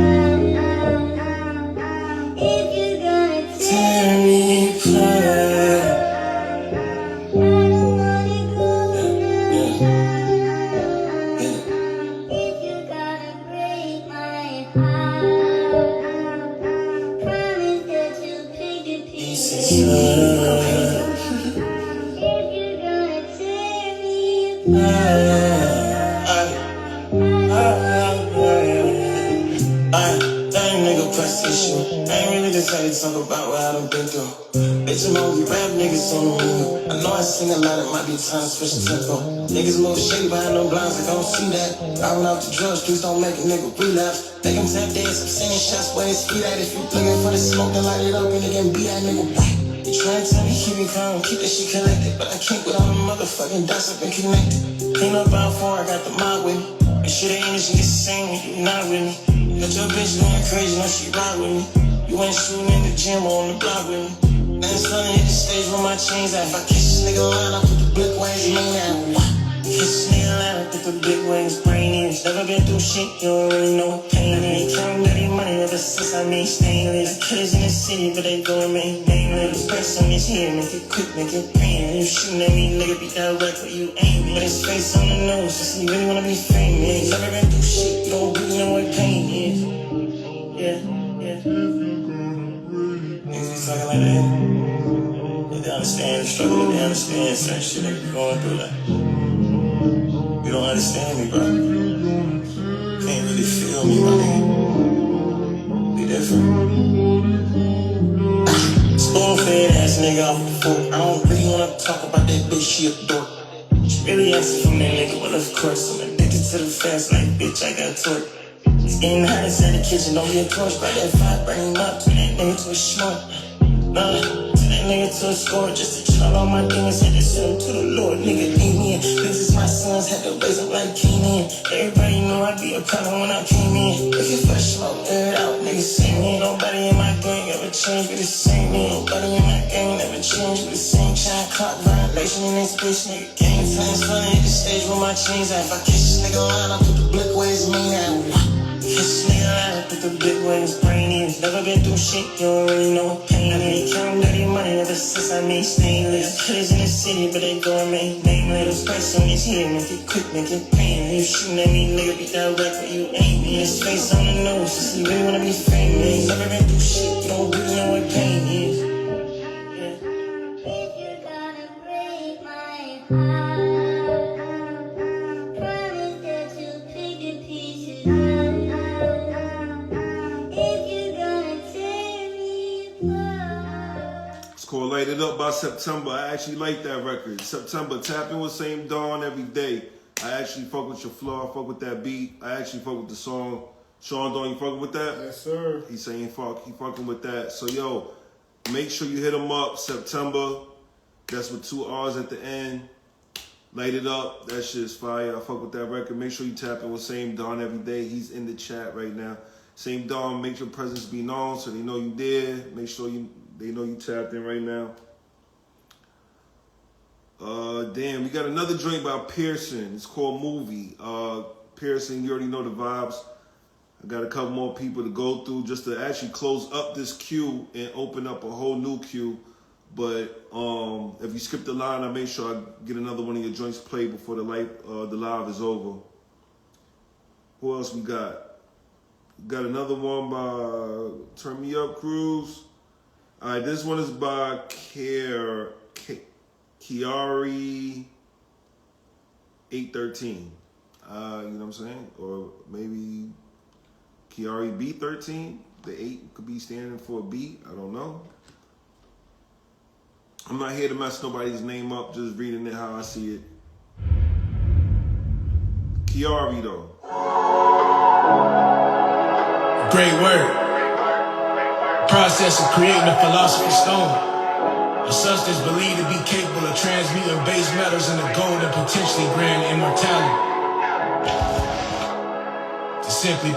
[SPEAKER 3] If you're gonna tear me apart, I don't wanna go. If you're gonna break my heart, promise that you'll pick the pieces up.
[SPEAKER 7] I ain't really decided to talk about what I done been through. Bitch, I'm only rap niggas on the menu. I know I sing a lot, it might be time to switch the tempo. Niggas move shady behind them blinds, like I don't see that. I run out the drugs, streets don't make a nigga relapse. They can tap dance, I'm sending shots where his feet at. If you looking for the smoke, then light it up and again beat that nigga back. You try to tell me keep me calm, keep that shit collected, but I can't with all the motherfucking dots up and connected. Clean up out 4, I got the mob with me. Make sure the energy is the same when you not with me. Got your bitch going crazy, no she ride with me. You ain't shooting in the gym or on the block with me. Now it's time to hit the stage with my chains out. If I catch this nigga line, I put the blick wings in out. Catch this nigga line, I put the blick wings brain in. Never been through shit, you don't really know what pain is. Counting dirty money ever since I made stainless. Killers in the city, but they go and make nameless. Press on his head, make it quick, make it pain. You shooting at me, nigga, be direct where you aim. Put his face on the nose, just he really wanna be famous. Never been through shit, you don't really know what pain is. Yeah, yeah. Niggas be talking like that. Yeah, they understand the struggle, they understand certain shit they be going through. Like, you don't understand me, bro. Can't really feel me, my nigga. Be different. Spoon-fed ass nigga off the fork. I don't really wanna talk about that bitch, she a dork. She really asking from that nigga, well of course I'm addicted to the fast like bitch, I got torque. It's getting hot inside the kitchen, don't be approached by that fire, burn him up, turn that nigga to a schmuck. Turn that nigga to a score, just to chill all my demons, had to send him to the Lord, nigga, leave me in. This is my sons, had to raise up like Canaan. Everybody knew I'd be a problem when I came in. Looking for the smoke, air it out, niggas see me. Nobody in my gang ever changed with the same me. Nobody in my gang never changed with the same child. Clock violation in this bitch, nigga, gang time. Funny hit the stage with my chains out. If I catch this nigga line, I put the blick ways me out. This nigga line, put the big wings brain in. Never been through shit, you don't really know what pain is. Counting dirty money ever since I made stainless. Killers in the city, but they go and make nameless. Price on his head, make it quick, make it pain. You shooting at me, nigga, be direct where you aim. His face on the nose, just he really wanna be famous. Never been through shit, you don't really know what pain is. Yeah.
[SPEAKER 3] If you're gonna break my heart, promise that you'll pick the pieces up. If you're gonna tear me apart.
[SPEAKER 1] It's called Light It Up by September. I actually like that record. September, tapping with Same Dawn every day. I actually fuck with your flow. I fuck with that beat. I actually fuck with the song. Sean, don't you fucking with that?
[SPEAKER 5] Yes, sir.
[SPEAKER 1] He's saying fuck. He fucking with that. So, yo, make sure you hit him up. September. That's with 2 R's at the end. Light It Up. That shit's fire. I fuck with that record. Make sure you tap in with Same Dawn every day. He's in the chat right now. Same Dawn, make your presence be known so they know you there. Make sure they know you tapped in right now. Damn, we got another joint by Pearson. It's called Movie. Pearson, you already know the vibes. I got a couple more people to go through just to actually close up this queue and open up a whole new queue. But if you skip the line, I make sure I get another one of your joints played before the live is over. Who else we got? We got another one by Turn Me Up Cruise. All right, this one is by Kiari 813. You know what I'm saying? Or maybe Kiari B13. The 8 could be standing for a B. I don't know. I'm not here to mess nobody's name up, just reading it how I see it. Chiari though.
[SPEAKER 11] Great work. Process of creating a philosopher's stone. A substance believed to be capable of transmuting base metals into gold and potentially grant immortality. To simply put